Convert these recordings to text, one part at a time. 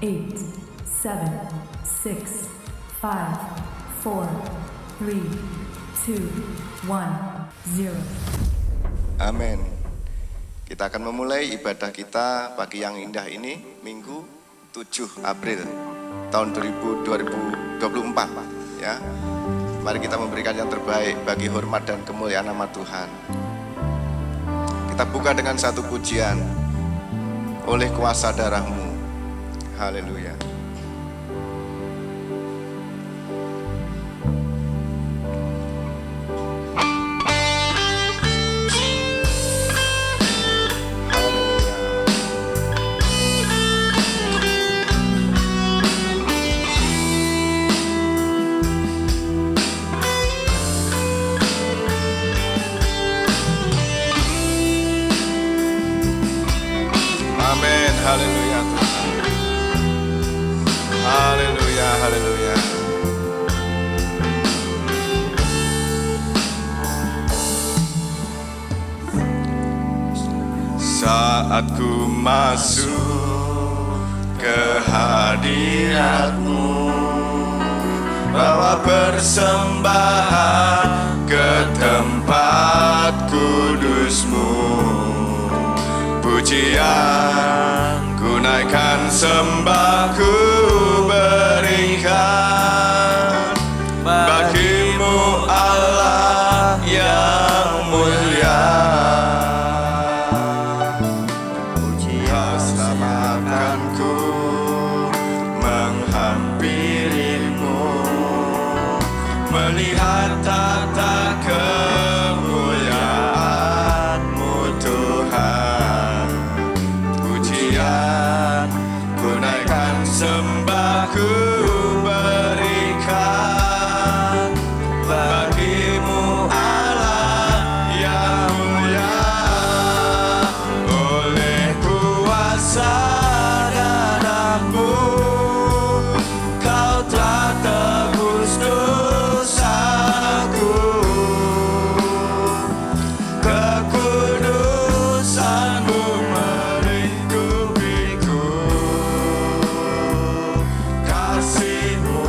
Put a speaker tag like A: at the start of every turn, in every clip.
A: 8, 7, 6, 5, 4, 3, 2, 1, 0.
B: Amin. Kita akan memulai ibadah kita pagi yang indah ini Minggu 7 April tahun 2024 ya. Mari kita memberikan yang terbaik bagi hormat dan kemuliaan nama Tuhan. Kita buka dengan satu pujian, oleh kuasa darah-Mu. Haleluya. Amin, haleluya Tuhan. Haleluya, haleluya. Saat ku masuk ke hadirat-Mu, bawa persembahan ke tempat kudus-Mu. Pujian ku naikkan, sembah ku berikan bagi-Mu Allah yang mulia. Kau selamatkan ku menghampiri-Mu, melihat tata kemuliaan-Mu Tuhan. Ku naikkan, sembah ku berikan bagi-Mu Allah yang mulia. Oleh kuasa darah-Mu, Kau telah tebus dosaku. Kekudusan-Mu melingkupiku, kasih-Mu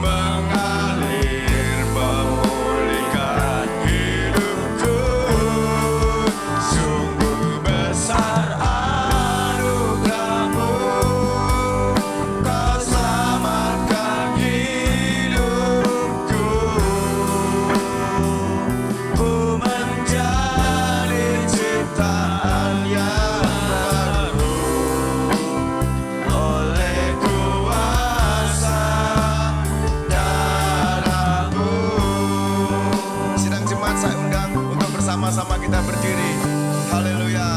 B: mengalir memulihkan hidupku. Sungguh besar anugerah-Mu, Kau selamatkan hidupku. Ku menjadi ciptaan yang baru oleh kuasa darah-Mu. Sidang jemaat saya undang untuk bersama-sama kita berdiri. Haleluya.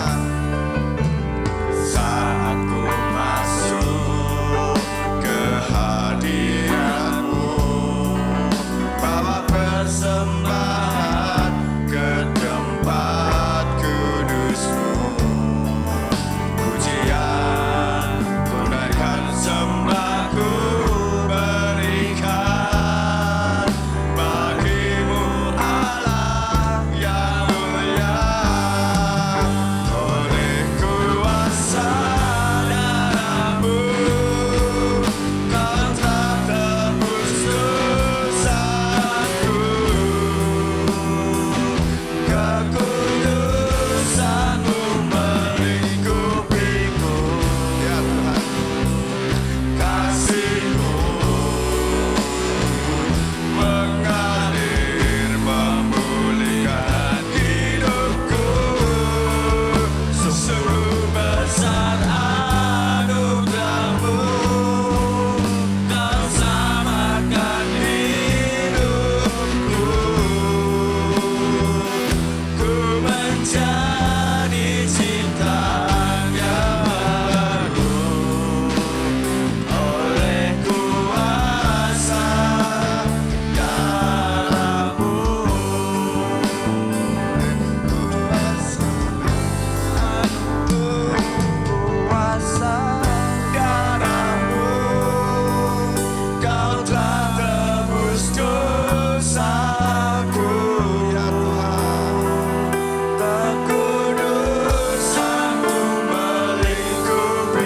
B: Saat ku masuk ke hadirat-Mu, bawa persembahan ke tempat kudus-Mu. Pujian ku naikkan, sembah ku berikan bagi-Mu Allah yang mulia. Oleh kuasa darah-Mu, Kau telah tebus dosaku. Kekudusan-Mu melingkupiku, ya Tuhan. Kasih-Mu mengalir memulihkan hidupku. Sungguh besar anugerah-Mu, Kau selamatkan hidupku. Ku menjadi ciptaan yang baru oleh kuasa darah-Mu. Kuasa darah-Mu, Kau telah tebus dosaku, ya Tuhan. Kekudusan-Mu melingkupi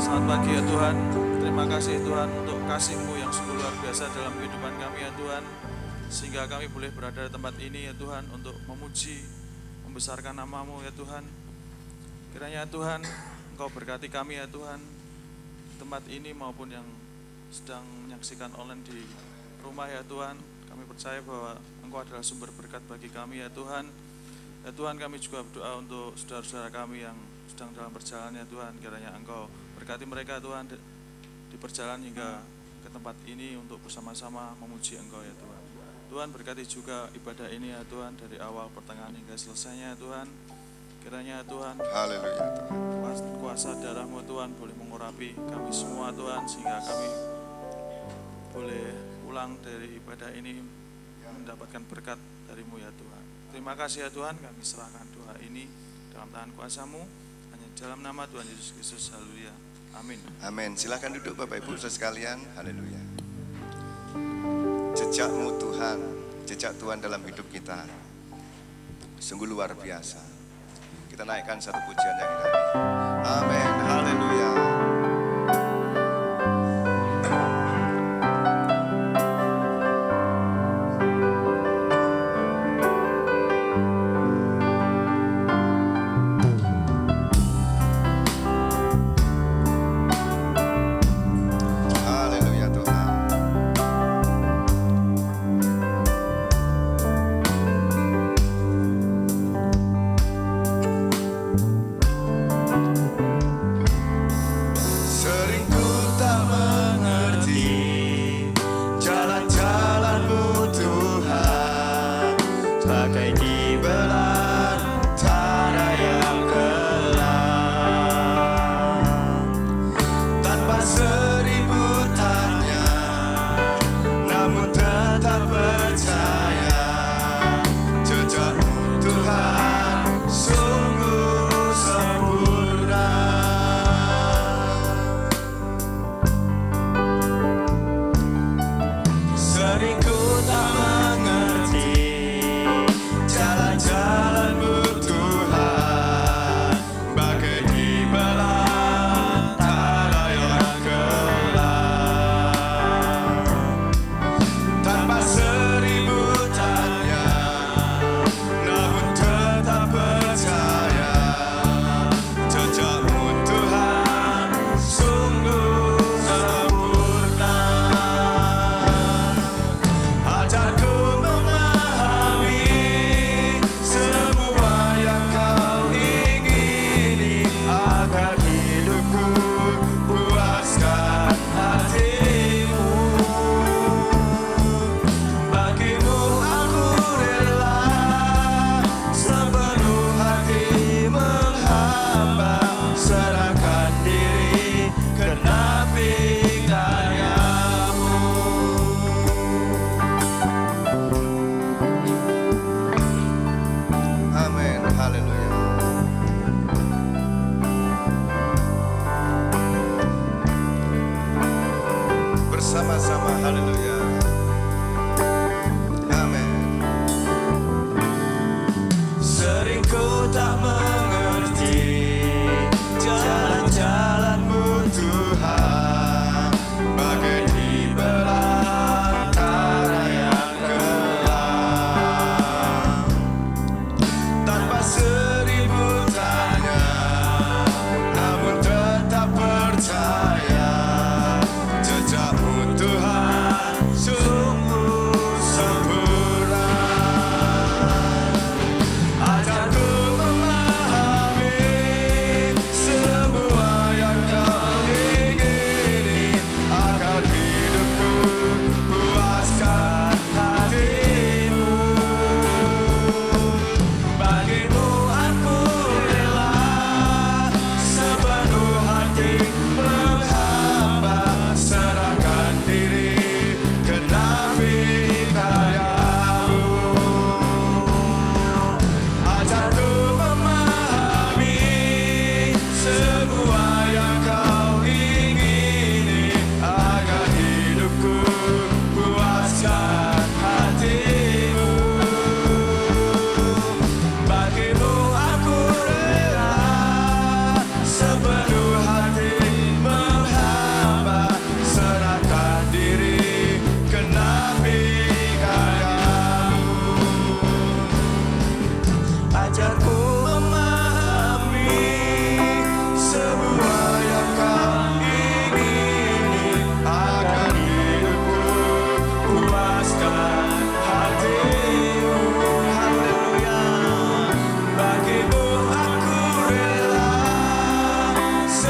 C: Selamat pagi ya Tuhan. Terima kasih Tuhan untuk kasih-Mu yang sungguh luar biasa dalam kehidupan kami ya Tuhan. Sehingga kami boleh berada di tempat ini ya Tuhan untuk memuji, membesarkan nama-Mu ya Tuhan. Kiranya Tuhan Engkau berkati kami ya Tuhan, tempat ini maupun yang sedang menyaksikan online di rumah ya Tuhan. Kami percaya bahwa Engkau adalah sumber berkat bagi kami ya Tuhan. Ya Tuhan, kami juga berdoa untuk saudara-saudara kami yang sedang dalam perjalanan ya Tuhan. Kiranya Engkau berkati mereka Tuhan di perjalanan hingga ke tempat ini untuk bersama-sama memuji Engkau ya Tuhan. Tuhan berkati juga ibadah ini ya Tuhan, dari awal pertengahan hingga selesainya ya Tuhan. Kiranya Tuhan,
B: Haleluya Tuhan.
C: kuasa darah-Mu Tuhan boleh mengurapi kami semua Tuhan, sehingga kami boleh pulang dari ibadah ini mendapatkan berkat dari-Mu ya Tuhan. Terima kasih ya Tuhan, kami serahkan doa ini dalam tangan kuasa-Mu, hanya dalam nama Tuhan Yesus Kristus. Haleluya. Amin.
B: Amin. Silakan duduk Bapak Ibu saudara sekalian. Haleluya. Jejak-Mu Tuhan, jejak Tuhan dalam hidup kita sungguh luar biasa. Kita naikkan satu pujian yang indah. Amin. Haleluya. Haleluya Tuhan.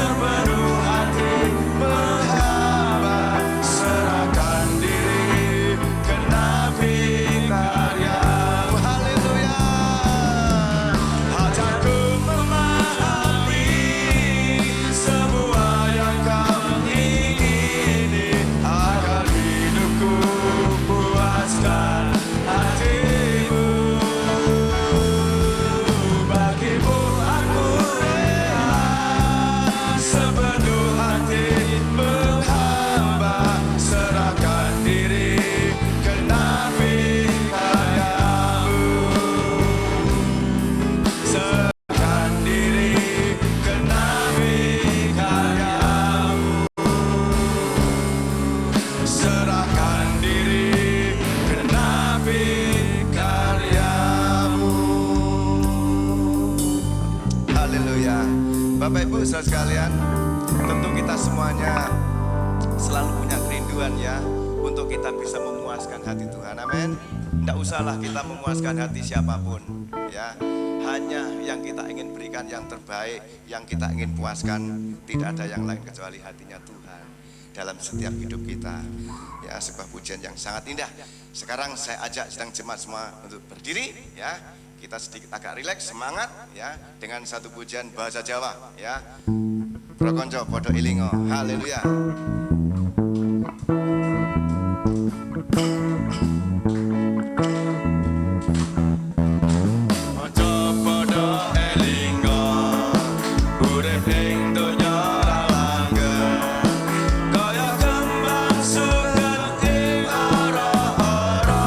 B: sepenuh hati menghamba, serahkan diri ke nabi karyamu. Haleluya. Hajatku memahami semua yang kau ingini, agar hidupku puaskan hatimu. Bagimu aku rela sepenuh hati menghamba, serahkan diri ke nabi karyamu. Serahkan diri ke nabi karyamu. Serahkan diri ke nabi karyamu. Haleluya. Bapak Ibu saudara sekalian, tentu kita semuanya selalu punya kerinduan ya, untuk kita bisa memuaskan hati Tuhan. Amin. Tidak usahlah kita memuaskan hati siapapun ya. Hanya yang kita ingin berikan yang terbaik, yang kita ingin puaskan, tidak ada yang lain kecuali hatinya Tuhan dalam setiap hidup kita. Ya, sebuah pujian yang sangat indah. Sekarang saya ajak sedang jemaat semua untuk berdiri ya. Kita sedikit agak rileks, semangat ya, dengan satu pujian bahasa Jawa ya. Prokonco podo ilingo. Haleluya. Ojo podo elingo, urip ing donya ra langgeng, kaya kembang suket ing ora-ora.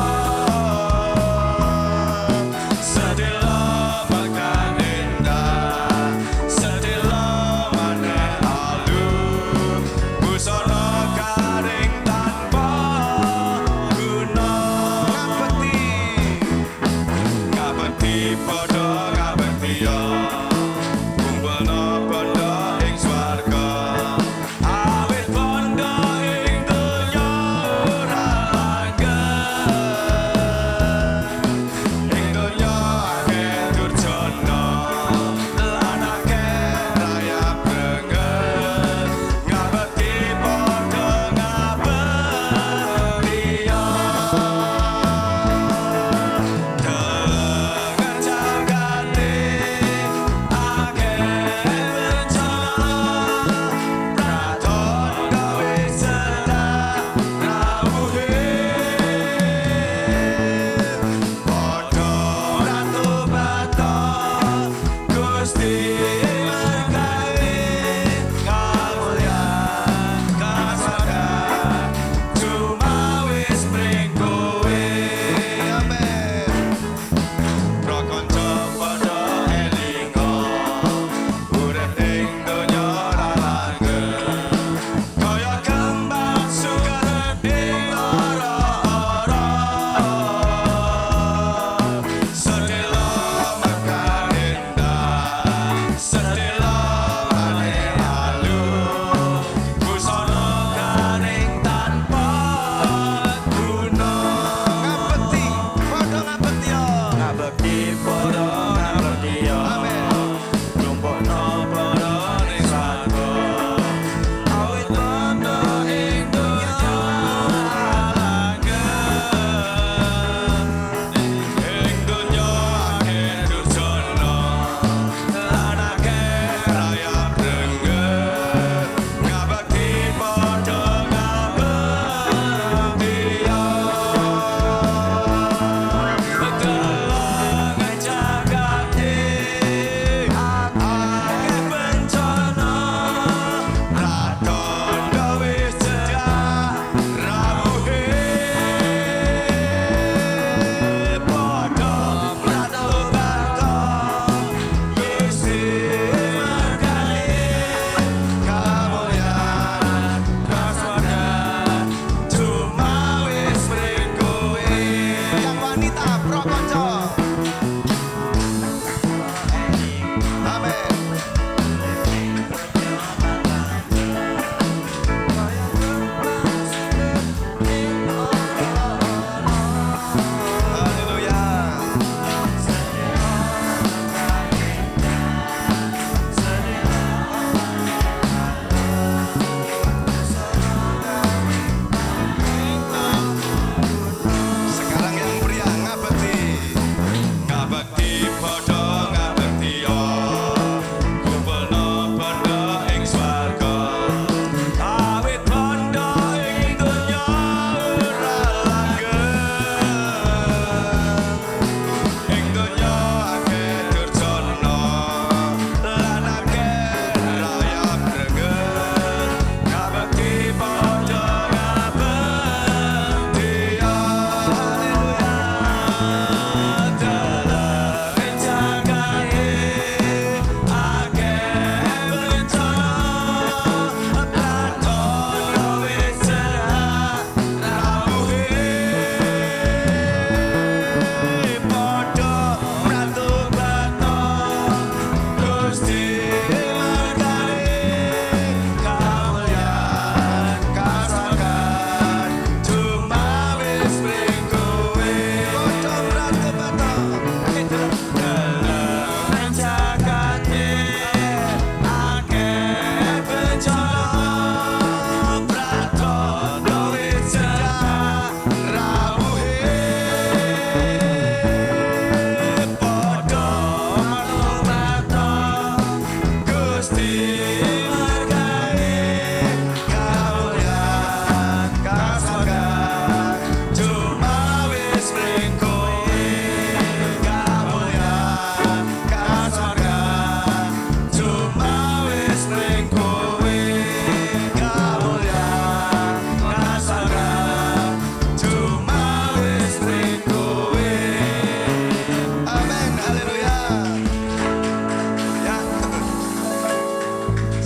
B: Sedilo makan indah, sedilo maneh alu, busana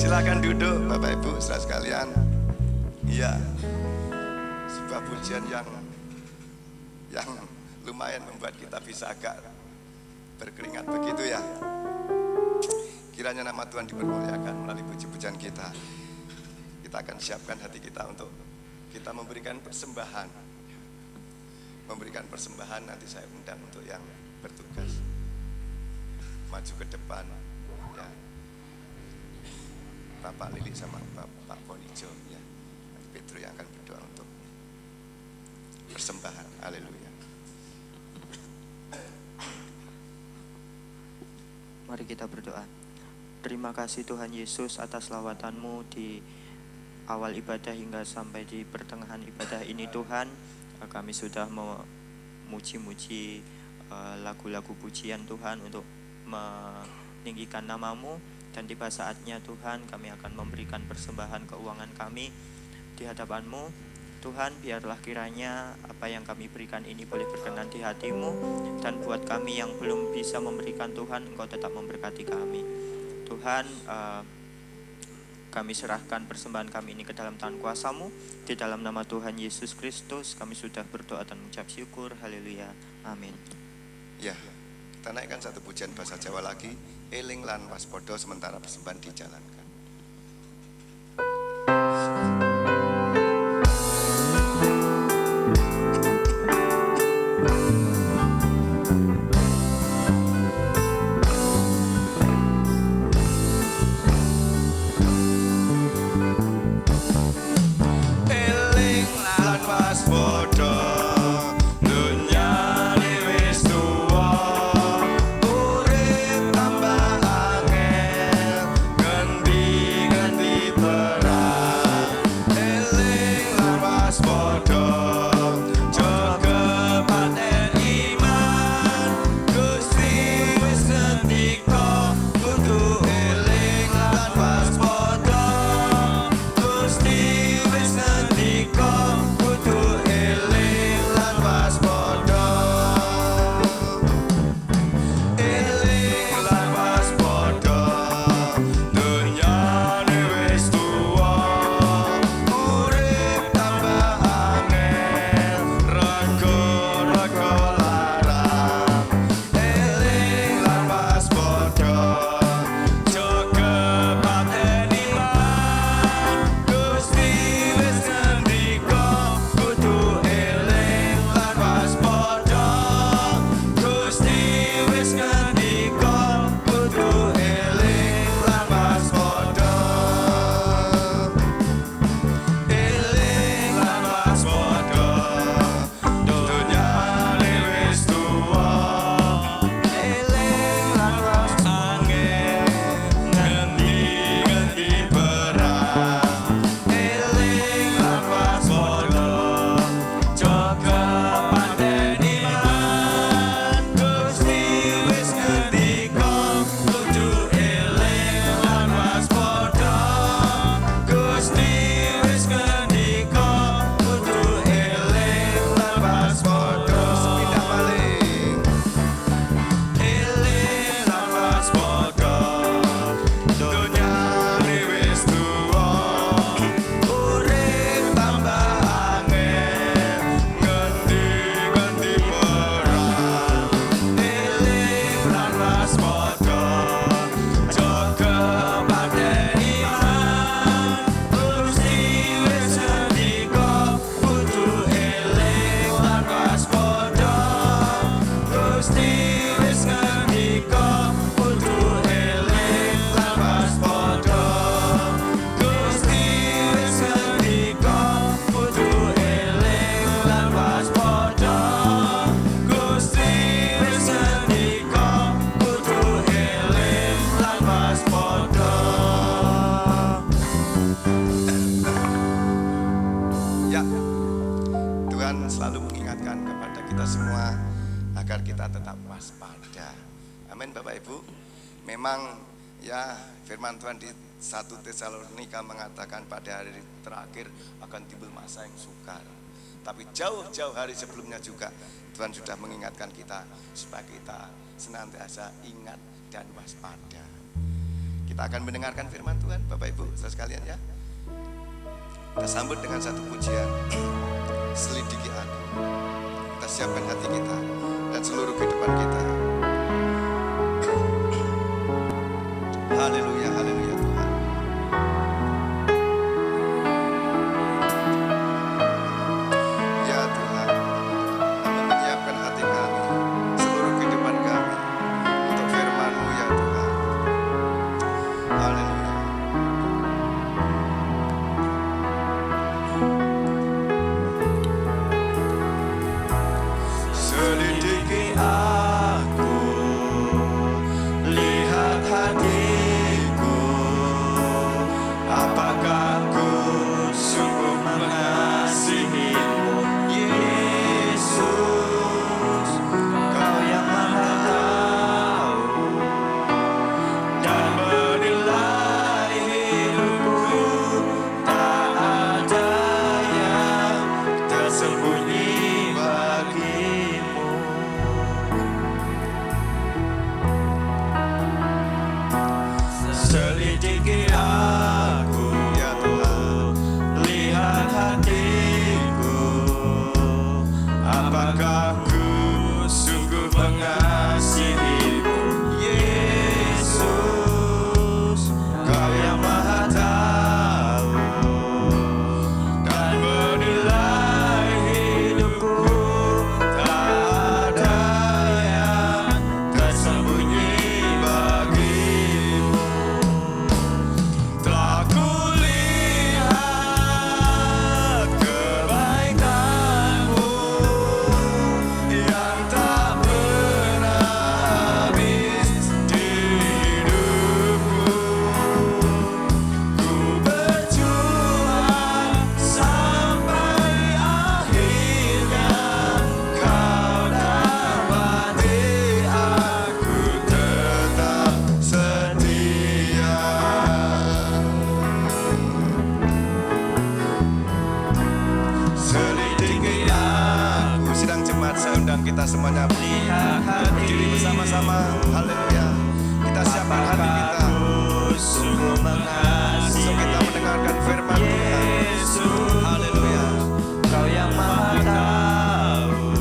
B: Silakan duduk Bapak Ibu saudara sekalian. Iya, sebuah pujian yang lumayan membuat kita bisa agak berkeringat begitu ya. Kiranya nama Tuhan dipermuliakan melalui puji-pujian kita. Kita akan siapkan hati kita untuk kita memberikan persembahan. Memberikan persembahan, nanti saya undang untuk yang bertugas maju ke depan ya. Bapak Lili sama Bapak Ponijo ya. Nanti Petro yang akan berdoa untuk persembahan. Haleluya.
D: Mari kita berdoa. Terima kasih Tuhan Yesus atas lawatan-Mu di awal ibadah hingga sampai di pertengahan ibadah ini Tuhan. Kami sudah memuji-muji lagu-lagu pujian Tuhan untuk meninggikan nama-Mu. Dan tiba saatnya Tuhan kami akan memberikan persembahan keuangan kami di hadapan-Mu. Tuhan, biarlah kiranya apa yang kami berikan ini boleh berkenan di hati-Mu. Dan buat kami yang belum bisa memberikan Tuhan, Engkau tetap memberkati kami. Tuhan, kami serahkan persembahan kami ini ke dalam tangan kuasa-Mu. Di dalam nama Tuhan Yesus Kristus kami sudah berdoa dan mengucap syukur. Haleluya. Amin.
B: Ya, kita naikkan satu pujian bahasa Jawa lagi. Eling lan waspodo sementara persembahan dijalankan.
E: Urip tambah angel
B: agar kita tetap waspada. Amin Bapak Ibu. Memang ya firman Tuhan di 1 Tesalonika mengatakan pada hari terakhir akan timbul masa yang sukar. Tapi jauh-jauh hari sebelumnya juga Tuhan sudah mengingatkan kita supaya kita senantiasa ingat dan waspada. Kita akan mendengarkan firman Tuhan Bapak Ibu saudara sekalian ya. Kita sambut dengan satu pujian, selidiki aku. Kita siapkan hati kita dan seluruh kehidupan kita. Haleluya, haleluya Tuhan. Ya Tuhan, kami menyiapkan hati kami, seluruh kehidupan kami untuk firman-Mu ya Tuhan. Haleluya. Selidiki aku, lihat hatiku, apakah ku sungguh mengasihi-Mu, Yesus. Kau yang Maha tahu dan menilai hidupku, tak ada yang tersembunyi bagi-Mu. Selidiki aku ya Tuhan, lihat hatiku, apakah ku sungguh mengasihi-Mu, Yesus. Kau yang Maha tahu dan menilai hidupku, tak ada yang tersembunyi bagi-Mu. Telah kulihat kebaikan-Mu yang tak pernah habis di hidupku. Ku berjuang sampai akhirnya Kau dapati aku tetap setia. Selidiki aku. Sidang jemaat, saya undang kita semuanya berdiri bersama-sama. Haleluya. Kita siapkan hati kita
D: Sungguh
B: untuk
D: mengasihi
B: kita mendengarkan firman Tuhan.
D: Yesus.
B: Haleluya.
D: Kau yang Maha tahu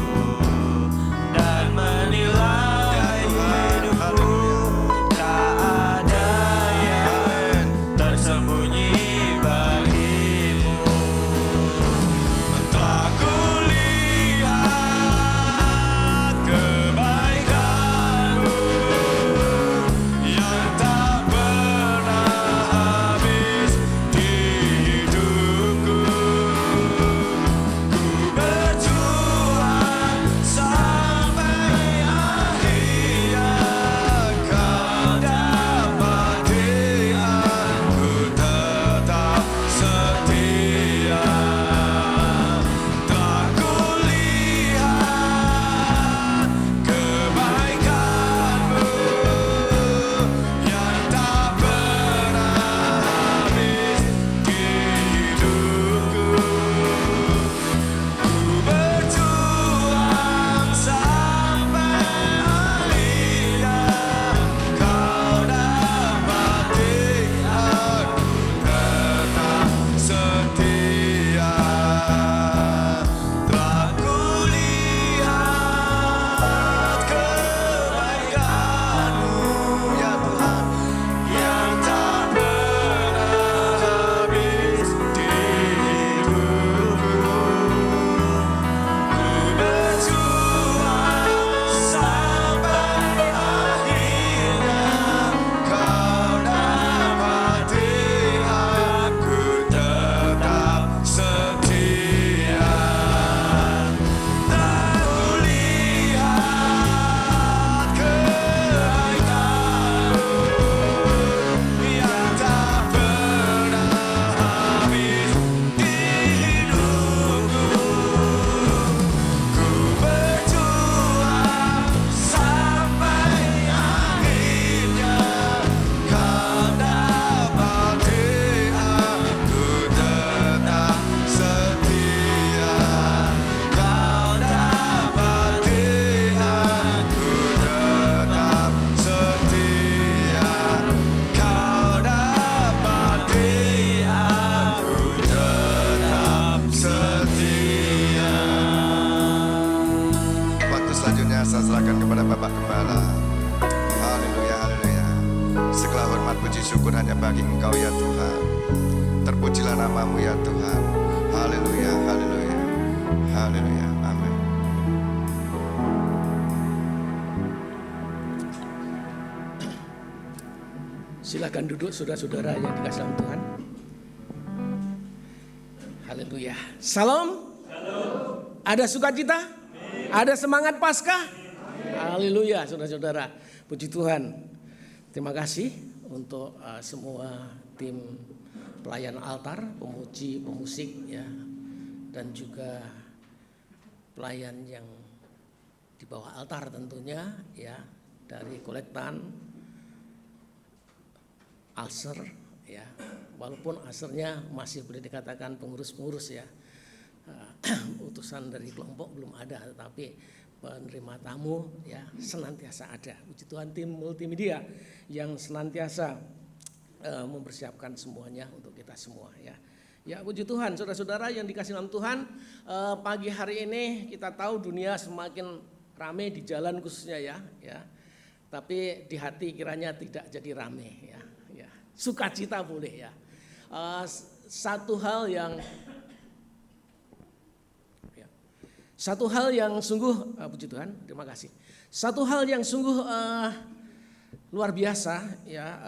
D: dan menilai hidupku, tak ada yang tersembunyi bagi-Mu.
B: Telah kulihat kebaikan-Mu yang tak pernah bagi Engkau ya Tuhan. Terpujilah nama-Mu ya Tuhan. Haleluya, haleluya, haleluya, amin.
E: Silakan duduk saudara-saudara yang dikasihi dalam Tuhan. Haleluya. Salam. Ada sukacita? Ada semangat Paskah? Haleluya, saudara-saudara. Puji Tuhan. Terima kasih untuk semua tim pelayan altar, pemuji, pemusik ya, dan juga pelayan yang di bawah altar tentunya ya, dari kolektan, alser ya, walaupun alsernya masih boleh dikatakan pengurus-pengurus ya, utusan dari kelompok belum ada, tetapi penerima tamu ya senantiasa ada. Puji Tuhan, tim multimedia yang senantiasa mempersiapkan semuanya untuk kita semua ya. Ya puji Tuhan, saudara-saudara yang dikasihi dalam Tuhan, pagi hari ini kita tahu dunia semakin ramai di jalan khususnya ya. Tapi di hati kiranya tidak jadi ramai ya. Sukacita boleh ya. Satu hal yang sungguh puji Tuhan, terima kasih. Satu hal yang sungguh luar biasa ya,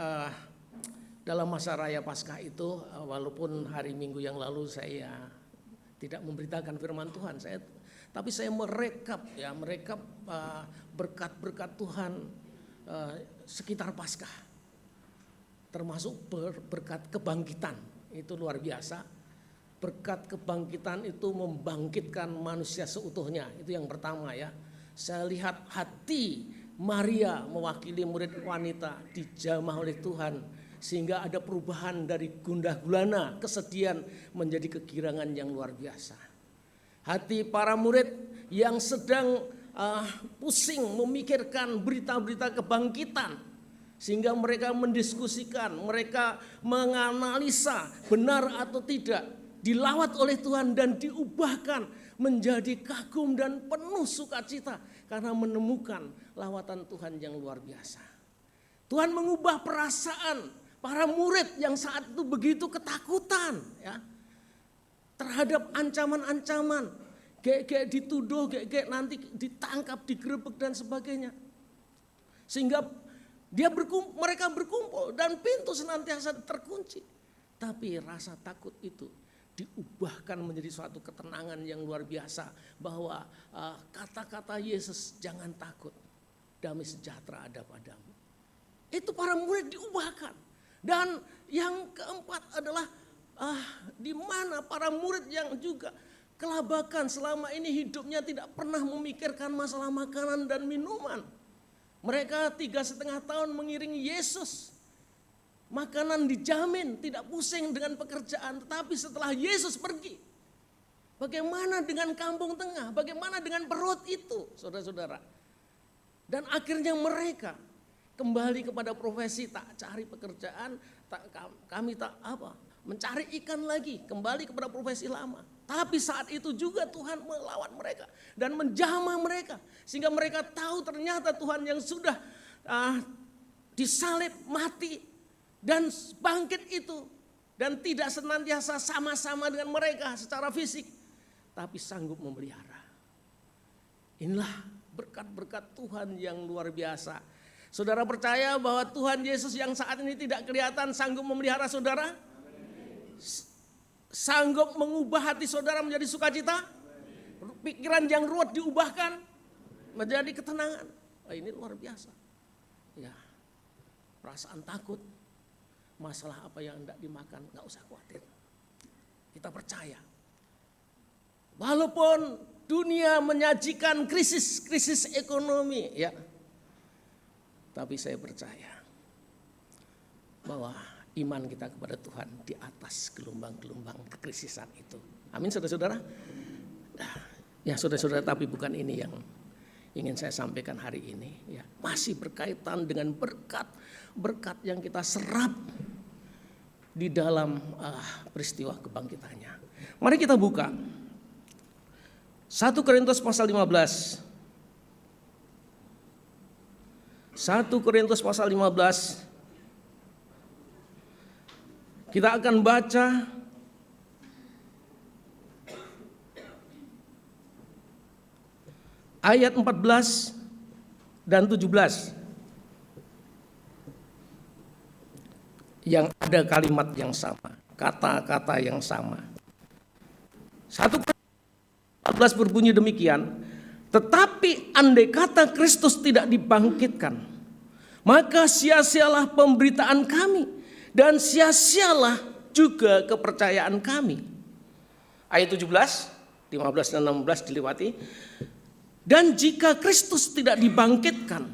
E: dalam masa raya Paskah itu, walaupun hari Minggu yang lalu saya tidak memberitakan firman Tuhan, tapi saya merekap berkat-berkat Tuhan sekitar Paskah, termasuk berkat kebangkitan. Itu luar biasa. Berkat kebangkitan itu membangkitkan manusia seutuhnya. Itu yang pertama ya. Saya lihat hati Maria mewakili murid wanita dijamah oleh Tuhan, sehingga ada perubahan dari gundah gulana, kesedihan menjadi kegirangan yang luar biasa. Hati para murid yang sedang pusing memikirkan berita-berita kebangkitan, sehingga mereka mendiskusikan, mereka menganalisa benar atau tidak, dilawat oleh Tuhan dan diubahkan menjadi kagum dan penuh sukacita karena menemukan lawatan Tuhan yang luar biasa. Tuhan mengubah perasaan para murid yang saat itu begitu ketakutan ya, terhadap ancaman-ancaman, kayak dituduh, kayak nanti ditangkap, digerebek dan sebagainya. Sehingga mereka berkumpul dan pintu senantiasa terkunci. Tapi rasa takut itu diubahkan menjadi suatu ketenangan yang luar biasa, bahwa kata-kata Yesus, jangan takut, damai sejahtera ada padamu. Itu para murid diubahkan. Dan yang keempat adalah di mana para murid yang juga kelabakan selama ini hidupnya tidak pernah memikirkan masalah makanan dan minuman. Mereka 3,5 tahun mengiringi Yesus. Makanan dijamin, tidak pusing dengan pekerjaan. Tetapi setelah Yesus pergi, bagaimana dengan kampung tengah? Bagaimana dengan perut itu, saudara-saudara? Dan akhirnya mereka kembali kepada profesi, tak cari pekerjaan, kami tak mencari ikan lagi, kembali kepada profesi lama. Tapi saat itu juga Tuhan melawan mereka dan menjamah mereka, sehingga mereka tahu ternyata Tuhan yang sudah disalib, mati dan bangkit itu, dan tidak senantiasa sama-sama dengan mereka secara fisik, tapi sanggup memelihara. Inilah berkat-berkat Tuhan yang luar biasa. Saudara percaya bahwa Tuhan Yesus yang saat ini tidak kelihatan sanggup memelihara saudara? Sanggup mengubah hati saudara menjadi sukacita? Pikiran yang ruwet diubahkan menjadi ketenangan. Ini luar biasa. Ya, perasaan takut, masalah apa yang hendak dimakan, gak usah khawatir. Kita percaya. Walaupun dunia menyajikan krisis ekonomi ya, tapi saya percaya bahwa iman kita kepada Tuhan di atas gelombang-gelombang kekrisisan itu. Amin saudara-saudara. Ya saudara-saudara, tapi bukan ini yang ingin saya sampaikan hari ini. Ya, masih berkaitan dengan berkat yang kita serap di dalam peristiwa kebangkitannya. Mari kita buka 1 Korintus pasal 15. 1 Korintus pasal 15 Kita akan baca ayat 14 dan 17 yang ada kalimat yang sama, kata-kata yang sama. 1:14 berbunyi demikian, tetapi andai kata Kristus tidak dibangkitkan, maka sia-sialah pemberitaan kami dan sia-sialah juga kepercayaan kami. Ayat 17, 15 dan 16 dilewati. Dan jika Kristus tidak dibangkitkan,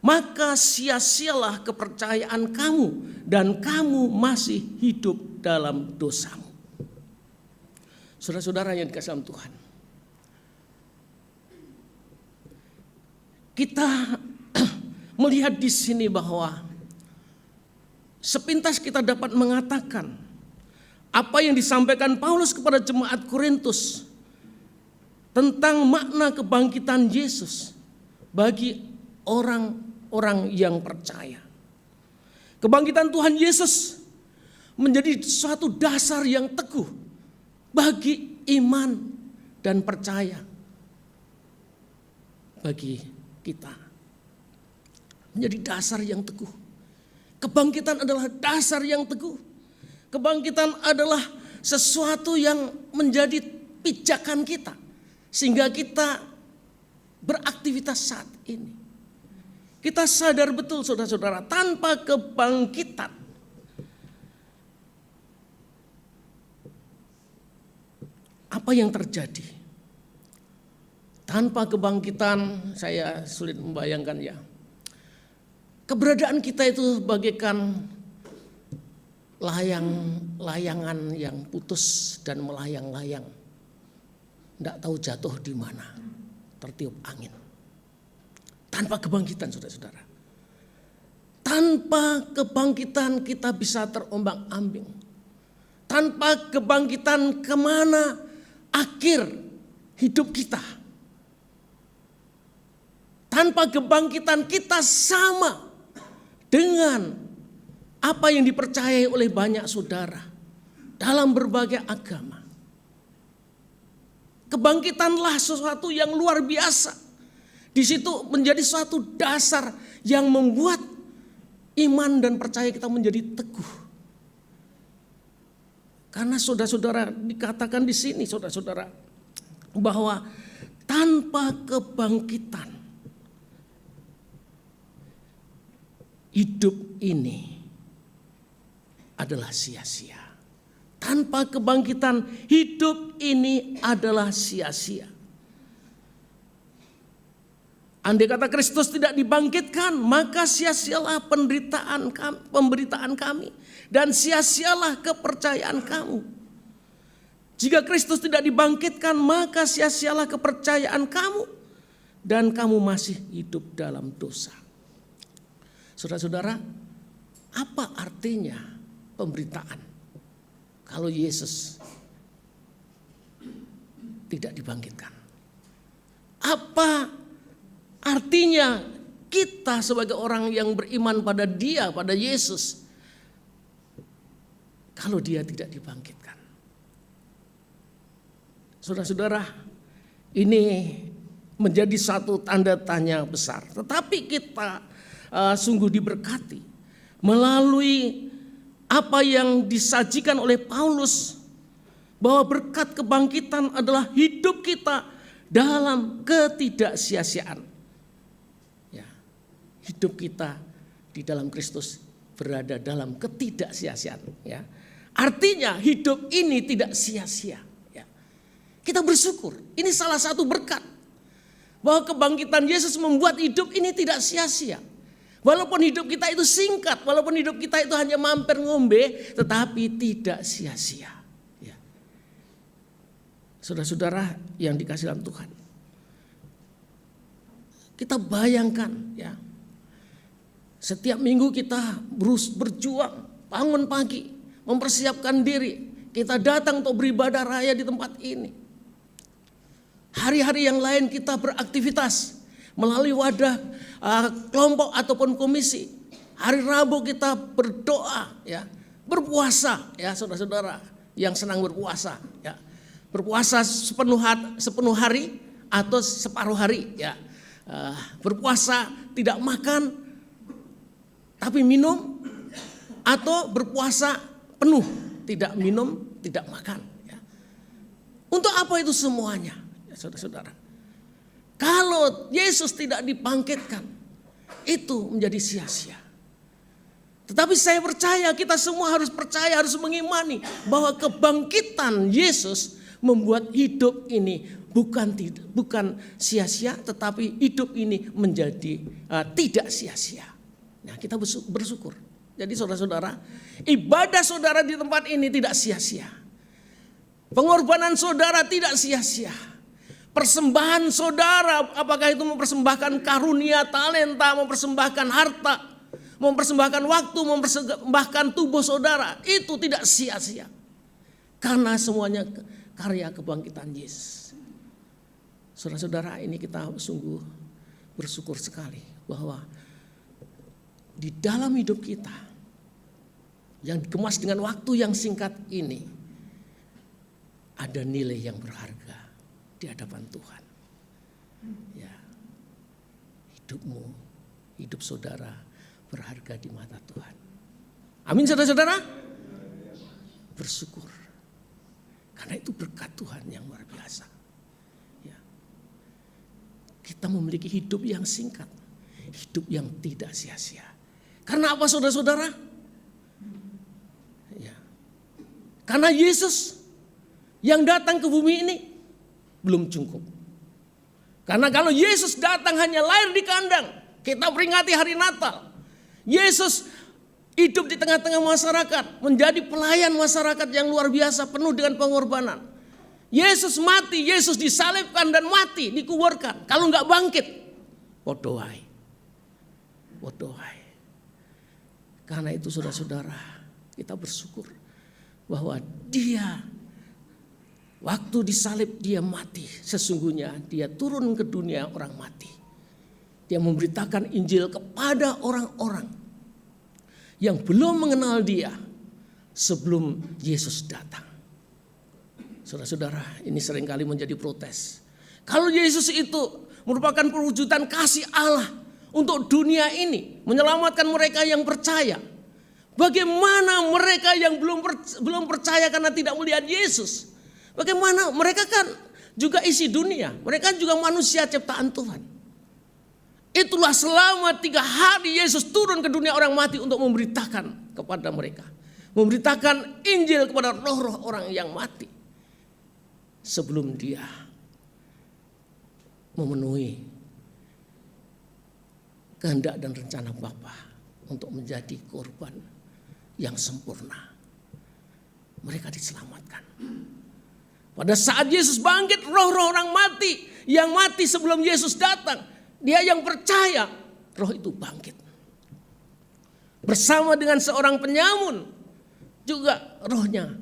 E: maka sia-sialah kepercayaan kamu dan kamu masih hidup dalam dosamu. Saudara-saudara yang dikasihi dalam Tuhan, kita melihat di sini bahwa sepintas kita dapat mengatakan apa yang disampaikan Paulus kepada jemaat Korintus tentang makna kebangkitan Yesus bagi orang-orang yang percaya. Kebangkitan Tuhan Yesus menjadi suatu dasar yang teguh bagi iman dan percaya bagi kita. Menjadi dasar yang teguh. Kebangkitan adalah dasar yang teguh. Kebangkitan adalah sesuatu yang menjadi pijakan kita sehingga kita beraktivitas saat ini. Kita sadar betul saudara-saudara, tanpa kebangkitan apa yang terjadi? Tanpa kebangkitan saya sulit membayangkan ya. Keberadaan kita itu bagaikan layangan yang putus dan melayang-layang. Tidak tahu jatuh di mana, tertiup angin. Tanpa kebangkitan saudara-saudara. Tanpa kebangkitan kita bisa terombang-ambing. Tanpa kebangkitan kemana akhir hidup kita. Tanpa kebangkitan kita sama dengan apa yang dipercayai oleh banyak saudara dalam berbagai agama. Kebangkitanlah sesuatu yang luar biasa. Di situ menjadi suatu dasar yang membuat iman dan percaya kita menjadi teguh. Karena saudara-saudara dikatakan di sini saudara-saudara bahwa tanpa kebangkitan hidup ini adalah sia-sia. Tanpa kebangkitan hidup ini adalah sia-sia. Andai kata Kristus tidak dibangkitkan, maka sia-sialah pemberitaan kami dan sia-sialah kepercayaan kamu. Jika Kristus tidak dibangkitkan, maka sia-sialah kepercayaan kamu dan kamu masih hidup dalam dosa. Saudara-saudara, apa artinya pemberitaan kalau Yesus tidak dibangkitkan? Apa artinya kita sebagai orang yang beriman pada Dia, pada Yesus, kalau Dia tidak dibangkitkan? Saudara-saudara, ini menjadi satu tanda tanya besar. Tetapi kita sungguh diberkati melalui apa yang disajikan oleh Paulus, bahwa berkat kebangkitan adalah hidup kita dalam ketidaksia-siaan. Ya, hidup kita di dalam Kristus berada dalam ketidaksia-siaan. Ya, artinya hidup ini tidak sia-sia. Ya, kita bersyukur. Ini salah satu berkat bahwa kebangkitan Yesus membuat hidup ini tidak sia-sia. Walaupun hidup kita itu singkat, walaupun hidup kita itu hanya mampir ngombe, tetapi tidak sia-sia. Ya. Saudara-saudara yang dikasihi dalam Tuhan, kita bayangkan ya, setiap minggu kita berjuang, bangun pagi, mempersiapkan diri, kita datang untuk beribadah raya di tempat ini. Hari-hari yang lain kita beraktivitas melalui wadah kelompok ataupun komisi. Hari Rabu kita berdoa ya, berpuasa ya saudara-saudara yang senang berpuasa ya. Berpuasa sepenuh hari atau separuh hari ya. Berpuasa tidak makan tapi minum, atau berpuasa penuh tidak minum tidak makan ya. Untuk apa itu semuanya ya, saudara-saudara? Kalau Yesus tidak dibangkitkan, itu menjadi sia-sia. Tetapi saya percaya, kita semua harus percaya, harus mengimani bahwa kebangkitan Yesus membuat hidup ini bukan sia-sia, tetapi hidup ini menjadi tidak sia-sia. Nah, kita bersyukur. Jadi saudara-saudara, ibadah saudara di tempat ini tidak sia-sia. Pengorbanan saudara tidak sia-sia. Persembahan saudara, apakah itu mempersembahkan karunia, talenta, mempersembahkan harta, mempersembahkan waktu, mempersembahkan tubuh saudara, itu tidak sia-sia. Karena semuanya karya kebangkitan Yesus. Saudara-saudara, ini kita sungguh bersyukur sekali bahwa di dalam hidup kita yang dikemas dengan waktu yang singkat ini ada nilai yang berharga di hadapan Tuhan. Ya. Hidupmu, hidup saudara berharga di mata Tuhan. Amin saudara-saudara. Bersyukur. Karena itu berkat Tuhan yang luar biasa. Ya. Kita memiliki hidup yang singkat. Hidup yang tidak sia-sia. Karena apa saudara-saudara? Ya. Karena Yesus yang datang ke bumi ini belum cukup. Karena kalau Yesus datang hanya lahir di kandang, kita peringati hari Natal. Yesus hidup di tengah-tengah masyarakat, menjadi pelayan masyarakat yang luar biasa, penuh dengan pengorbanan. Yesus mati, Yesus disalibkan dan mati, dikuburkan. Kalau nggak bangkit, bodohai. Karena itu saudara-saudara, kita bersyukur bahwa dia waktu disalib dia mati. Sesungguhnya dia turun ke dunia orang mati. Dia memberitakan Injil kepada orang-orang yang belum mengenal dia sebelum Yesus datang. Saudara-saudara, ini seringkali menjadi protes. Kalau Yesus itu merupakan perwujudan kasih Allah untuk dunia ini, menyelamatkan mereka yang percaya. Bagaimana mereka yang belum percaya karena tidak melihat Yesus? Bagaimana mereka kan juga isi dunia, mereka juga manusia ciptaan Tuhan. Itulah selama 3 hari Yesus turun ke dunia orang mati untuk memberitakan kepada mereka. Memberitakan Injil kepada roh-roh orang yang mati. Sebelum dia memenuhi kehendak dan rencana Bapa untuk menjadi korban yang sempurna. Mereka diselamatkan. Pada saat Yesus bangkit, roh-roh orang mati yang mati sebelum Yesus datang, dia yang percaya, roh itu bangkit. Bersama dengan seorang penyamun, juga rohnya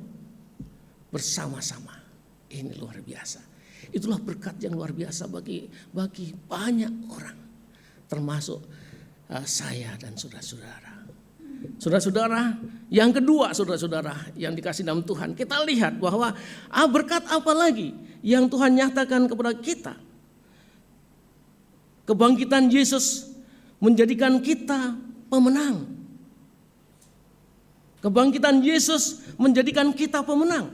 E: bersama-sama. Ini luar biasa. Itulah berkat yang luar biasa bagi banyak orang, termasuk saya dan saudara-saudara. Saudara-saudara, yang kedua saudara-saudara yang dikasih dalam Tuhan, kita lihat bahwa berkat apa lagi yang Tuhan nyatakan kepada kita. Kebangkitan Yesus menjadikan kita pemenang. Kebangkitan Yesus menjadikan kita pemenang.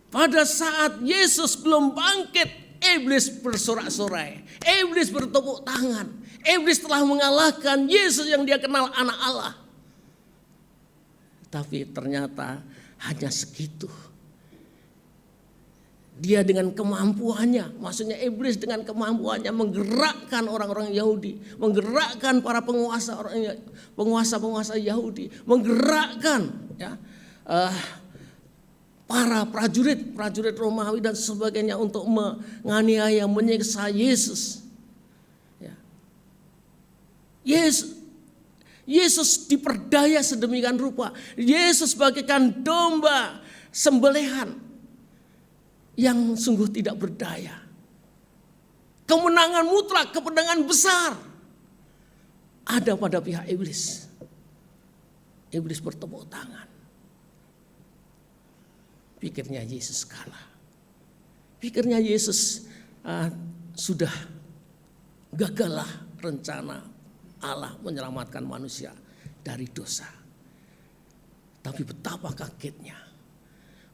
E: Pada saat Yesus belum bangkit, iblis bersorak-sorai, iblis bertepuk tangan. Iblis telah mengalahkan Yesus yang dia kenal anak Allah. Tapi ternyata hanya segitu. Dia dengan kemampuannya, maksudnya iblis dengan kemampuannya menggerakkan orang-orang Yahudi, menggerakkan para penguasa Yahudi, menggerakkan ya, para prajurit Romawi dan sebagainya untuk menganiaya, menyiksa Yesus. Yesus diperdaya sedemikian rupa. Yesus bagaikan domba sembelihan yang sungguh tidak berdaya. Kemenangan mutlak, kemenangan besar ada pada pihak iblis. Iblis bertepuk tangan. Pikirnya Yesus kalah. Pikirnya Yesus sudah gagallah rencana Allah menyelamatkan manusia dari dosa. Tapi betapa kagetnya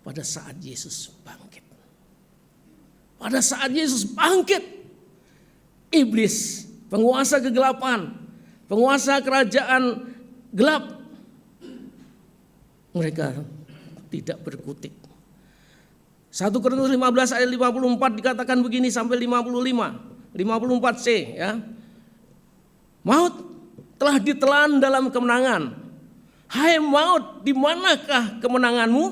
E: pada saat Yesus bangkit. Pada saat Yesus bangkit, iblis, penguasa kegelapan, penguasa kerajaan gelap, mereka tidak berkutik. 1 Korintus 15 ayat 54 dikatakan begini sampai 54C ya. Maut telah ditelan dalam kemenangan. Hai maut, di manakah kemenanganmu?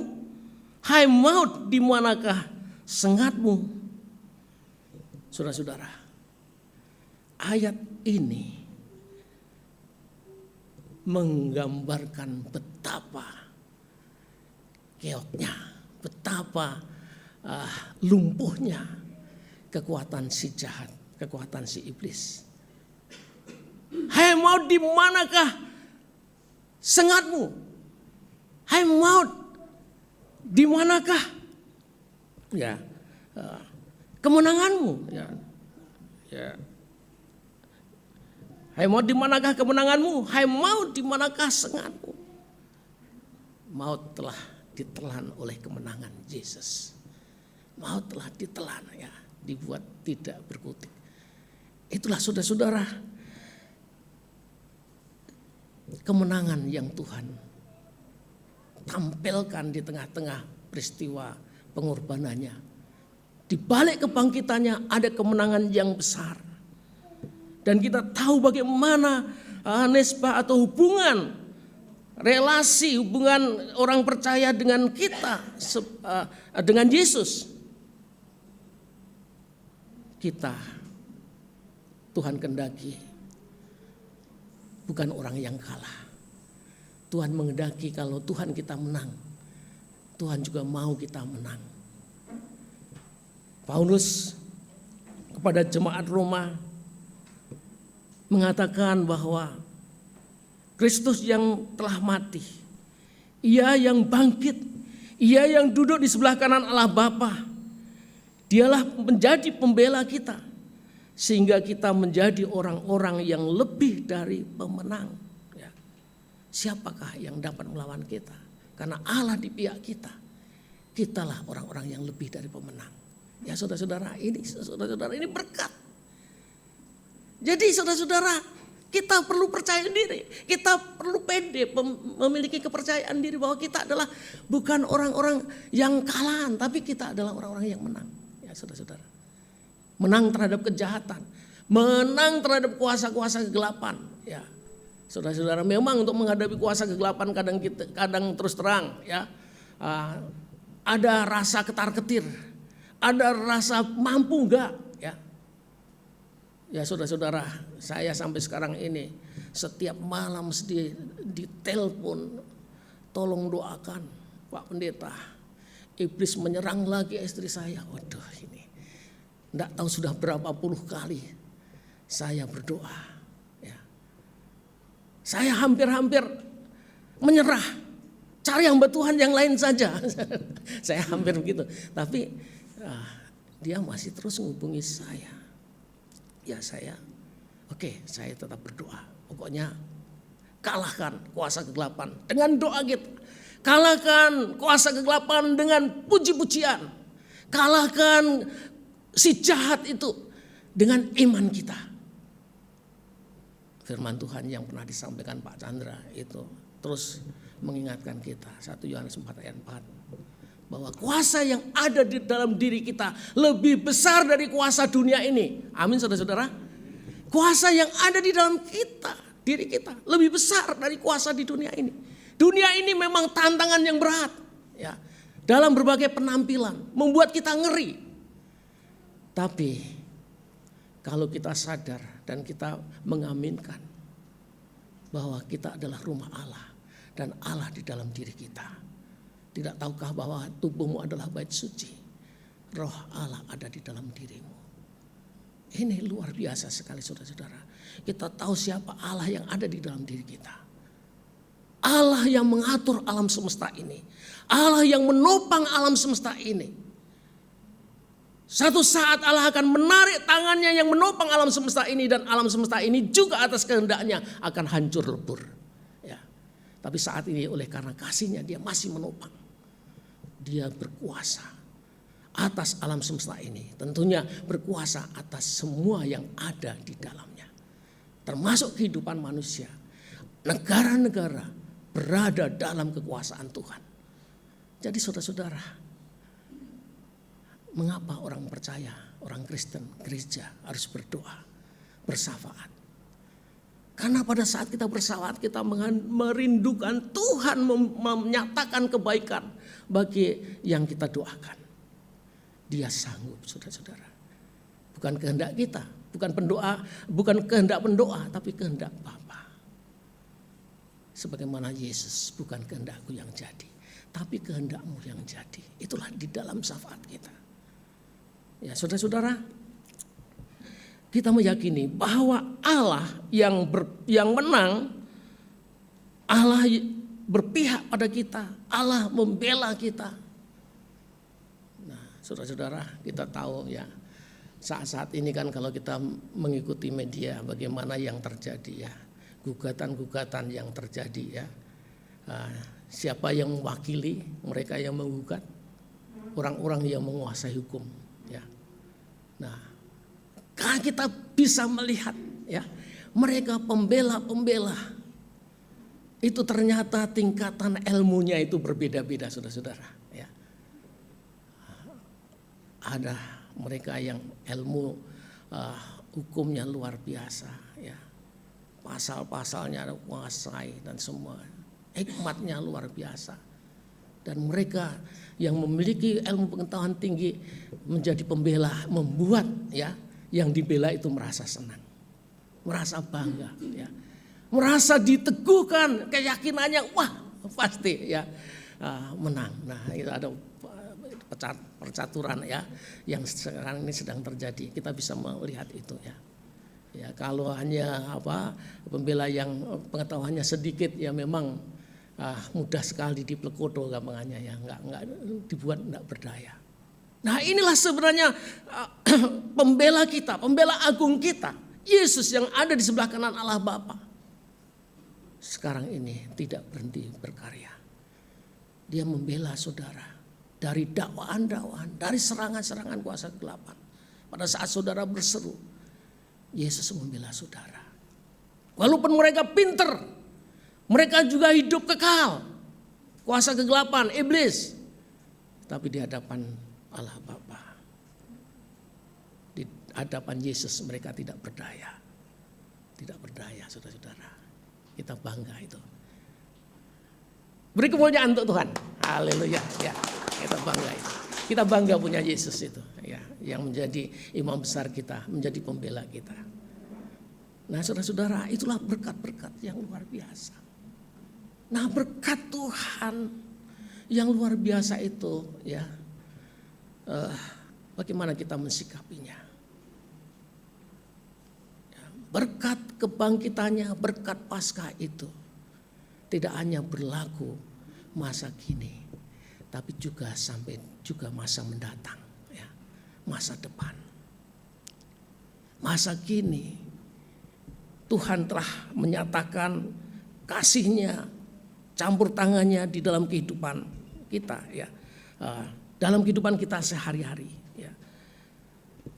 E: Hai maut, di manakah sengatmu? Saudara-saudara, ayat ini menggambarkan betapa keotnya, betapa lumpuhnya kekuatan si jahat, kekuatan si iblis. Hai maut, di manakah sengatmu? Hai maut, di manakah kemenanganmu? Hai maut, di manakah kemenanganmu? Hai maut, di manakah sengatmu? Maut telah ditelan oleh kemenangan Yesus. Maut telah ditelan ya, dibuat tidak berkutik. Itulah saudara-saudara kemenangan yang Tuhan tampilkan di tengah-tengah peristiwa pengorbanannya. Di balik kebangkitannya ada kemenangan yang besar. Dan kita tahu bagaimana nisbah atau hubungan, relasi, hubungan orang percaya dengan kita, dengan Yesus. Kita, Tuhan kehendaki bukan orang yang kalah. Tuhan menghendaki kalau Tuhan kita menang, Tuhan juga mau kita menang. Paulus kepada jemaat Roma mengatakan bahwa Kristus yang telah mati, Ia yang bangkit, Ia yang duduk di sebelah kanan Allah Bapa, Dialah menjadi pembela kita sehingga kita menjadi orang-orang yang lebih dari pemenang. Ya. Siapakah yang dapat melawan kita? Karena Allah di pihak kita, kitalah orang-orang yang lebih dari pemenang. Ya saudara-saudara, ini berkat. Jadi saudara-saudara, kita perlu percaya diri, kita perlu pede, memiliki kepercayaan diri bahwa kita adalah bukan orang-orang yang kalah, tapi kita adalah orang-orang yang menang. Ya saudara-saudara, menang terhadap kejahatan, menang terhadap kuasa-kuasa kegelapan. Ya saudara-saudara, memang untuk menghadapi kuasa kegelapan kadang terus terang, ya ada rasa ketar-ketir, ada rasa mampu enggak, ya. Ya saudara-saudara, saya sampai sekarang ini setiap malam mesti ditelepon, tolong doakan Pak Pendeta, iblis menyerang lagi istri saya. Waduh, ini enggak tahu sudah berapa puluh kali saya berdoa. Ya. Saya hampir-hampir menyerah, cari hamba Tuhan yang lain saja. Saya hampir begitu, tapi dia masih terus menghubungi saya. Ya saya tetap berdoa. Pokoknya kalahkan kuasa kegelapan dengan doa kita. Kalahkan kuasa kegelapan dengan puji-pujian. Kalahkan si jahat itu dengan iman kita. Firman Tuhan yang pernah disampaikan Pak Chandra itu terus mengingatkan kita. 1 Yohanes 4 ayat 4. Bahwa kuasa yang ada di dalam diri kita lebih besar dari kuasa dunia ini. Amin saudara-saudara. Kuasa yang ada di dalam kita, diri kita, lebih besar dari kuasa di dunia ini. Dunia ini memang tantangan yang berat, ya, dalam berbagai penampilan, membuat kita ngeri. Tapi kalau kita sadar dan kita mengaminkan bahwa kita adalah rumah Allah dan Allah di dalam diri kita. Tidak tahukah bahwa tubuhmu adalah bait suci, roh Allah ada di dalam dirimu. Ini luar biasa sekali saudara-saudara. Kita tahu siapa Allah yang ada di dalam diri kita. Allah yang mengatur alam semesta ini, Allah yang menopang alam semesta ini. Satu saat Allah akan menarik tangannya yang menopang alam semesta ini, dan alam semesta ini juga atas kehendaknya akan hancur lebur. Ya. Tapi saat ini oleh karena kasihnya dia masih menopang. Dia berkuasa atas alam semesta ini. Tentunya berkuasa atas semua yang ada di dalamnya. Termasuk kehidupan manusia. Negara-negara berada dalam kekuasaan Tuhan. Jadi saudara-saudara, mengapa orang percaya, orang Kristen, gereja harus berdoa, bersafaat? Karena pada saat kita bersafaat, kita merindukan Tuhan menyatakan kebaikan bagi yang kita doakan. Dia sanggup, saudara-saudara. Bukan kehendak kita, bukan kehendak pendoa, tapi kehendak Bapa. Sebagaimana Yesus, bukan kehendakku yang jadi, tapi kehendakmu yang jadi. Itulah di dalam syafaat kita. Ya, saudara-saudara, kita meyakini bahwa Allah yang menang, Allah berpihak pada kita, Allah membela kita. Nah, saudara-saudara, kita tahu ya, saat-saat ini kan kalau kita mengikuti media bagaimana yang terjadi ya, gugatan-gugatan yang terjadi ya. Siapa yang mewakili mereka yang menggugat? Orang-orang yang menguasai hukum ya. Nah, kan kita bisa melihat ya, mereka pembela-pembela itu ternyata tingkatan ilmunya itu berbeda-beda, saudara-saudara ya. Ada mereka yang ilmu hukumnya luar biasa ya. Pasal-pasalnya ada kuasai dan semua. Hikmatnya luar biasa. Dan mereka yang memiliki ilmu pengetahuan tinggi menjadi pembela, membuat ya yang dibela itu merasa senang, merasa bangga ya, merasa diteguhkan keyakinannya, wah pasti ya menang. Nah, itu ada percaturan ya yang sekarang ini sedang terjadi. Kita bisa melihat itu ya. Ya, kalau hanya pembela yang pengetahuannya sedikit ya memang mudah sekali diplekodo gampangannya ya, nggak dibuat nggak berdaya. Nah, inilah sebenarnya pembela kita, pembela agung kita, Yesus yang ada di sebelah kanan Allah Bapa. Sekarang ini tidak berhenti berkarya. Dia membela saudara dari dakwaan-dakwaan, dari serangan-serangan kuasa kegelapan. Pada saat saudara berseru, Yesus membela saudara. Walaupun mereka pinter, mereka juga hidup kekal. Kuasa kegelapan, iblis. Tapi di hadapan Allah Bapa, di hadapan Yesus mereka tidak berdaya. Tidak berdaya, saudara-saudara. Kita bangga itu. Beri kemuliaan untuk Tuhan. Haleluya. Ya, kita bangga itu. Kita bangga punya Yesus itu ya, yang menjadi imam besar kita, menjadi pembela kita. Nah, saudara-saudara, itulah berkat-berkat yang luar biasa. Nah, berkat Tuhan yang luar biasa itu ya, bagaimana kita mensikapinya? Ya, berkat kebangkitannya, berkat Paskah itu tidak hanya berlaku masa kini, tapi juga sampai juga masa mendatang, ya, masa depan. Masa kini Tuhan telah menyatakan kasih-Nya, campur tangannya di dalam kehidupan kita, ya, dalam kehidupan kita sehari-hari. Ya.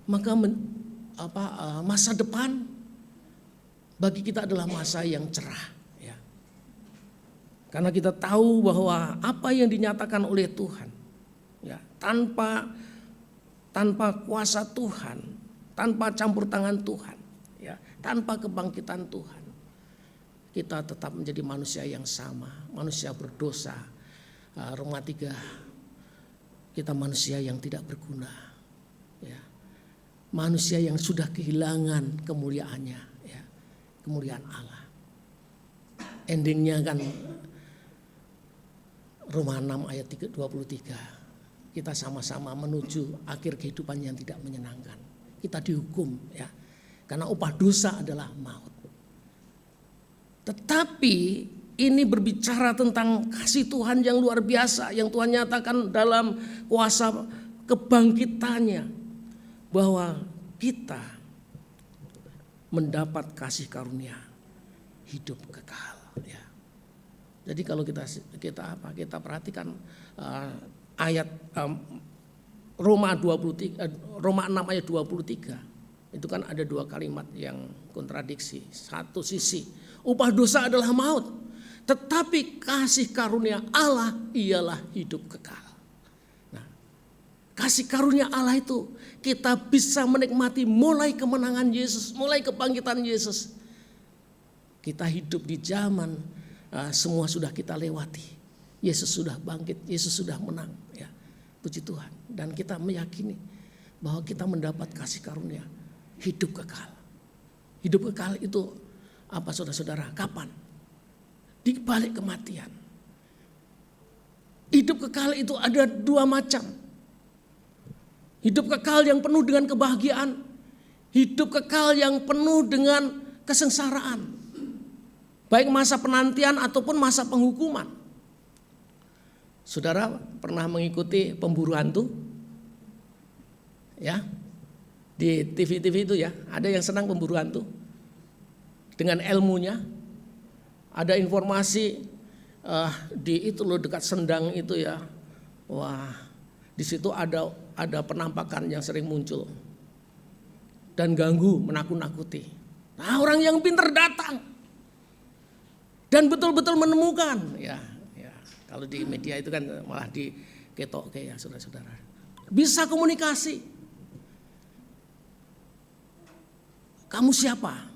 E: Maka masa depan bagi kita adalah masa yang cerah. Ya. Karena kita tahu bahwa apa yang dinyatakan oleh Tuhan, ya, tanpa kuasa Tuhan, tanpa campur tangan Tuhan, ya, tanpa kebangkitan Tuhan, kita tetap menjadi manusia yang sama, manusia berdosa. Roma 3, kita manusia yang tidak berguna, ya, manusia yang sudah kehilangan kemuliaannya, ya, kemuliaan Allah. Endingnya kan Roma 6 ayat 23. Kita sama-sama menuju akhir kehidupan yang tidak menyenangkan. Kita dihukum, ya, karena upah dosa adalah maut. Tetapi ini berbicara tentang kasih Tuhan yang luar biasa yang Tuhan nyatakan dalam kuasa kebangkitannya, bahwa kita mendapat kasih karunia hidup kekal. Ya. Jadi kalau kita perhatikan ayat Roma 6 ayat 23, itu kan ada dua kalimat yang kontradiksi. Satu sisi, upah dosa adalah maut, tetapi kasih karunia Allah ialah hidup kekal. Nah, kasih karunia Allah itu kita bisa menikmati mulai kemenangan Yesus, mulai kebangkitan Yesus. Kita hidup di zaman semua sudah kita lewati. Yesus sudah bangkit, Yesus sudah menang. Ya, puji Tuhan. Dan kita meyakini bahwa kita mendapat kasih karunia hidup kekal. Hidup kekal itu apa saudara-saudara? Kapan? Di balik kematian. Hidup kekal itu ada dua macam. Hidup kekal yang penuh dengan kebahagiaan. Hidup kekal yang penuh dengan kesengsaraan. Baik masa penantian ataupun masa penghukuman. Saudara pernah mengikuti pemburu hantu? Ya. Di TV-TV itu ya, ada yang senang pemburu hantu. Dengan ilmunya, ada informasi di itu loh dekat Sendang itu ya. Wah, di situ ada penampakan yang sering muncul dan ganggu, menakut-nakuti. Nah, orang yang pintar datang dan betul-betul menemukan. Ya, kalau di media itu kan malah diketok ya saudara-saudara. Bisa komunikasi. Kamu siapa?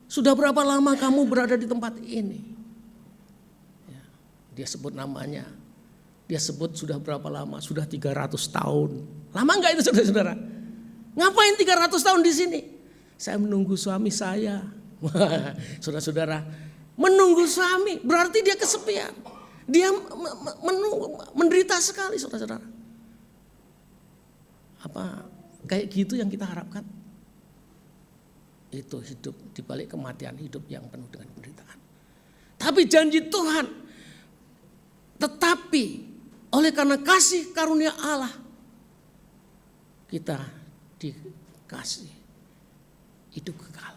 E: Sudah berapa lama kamu berada di tempat ini? Ya, dia sebut namanya. Dia sebut sudah berapa lama? Sudah 300 tahun. Lama enggak itu saudara-saudara? Ngapain 300 tahun di sini? Saya menunggu suami saya. Saudara-saudara, menunggu suami berarti dia kesepian. Dia menderita sekali saudara-saudara. Apa kayak gitu yang kita harapkan? Itu hidup di balik kematian, hidup yang penuh dengan penderitaan. Tapi janji Tuhan, tetapi oleh karena kasih karunia Allah, kita dikasih hidup kekal.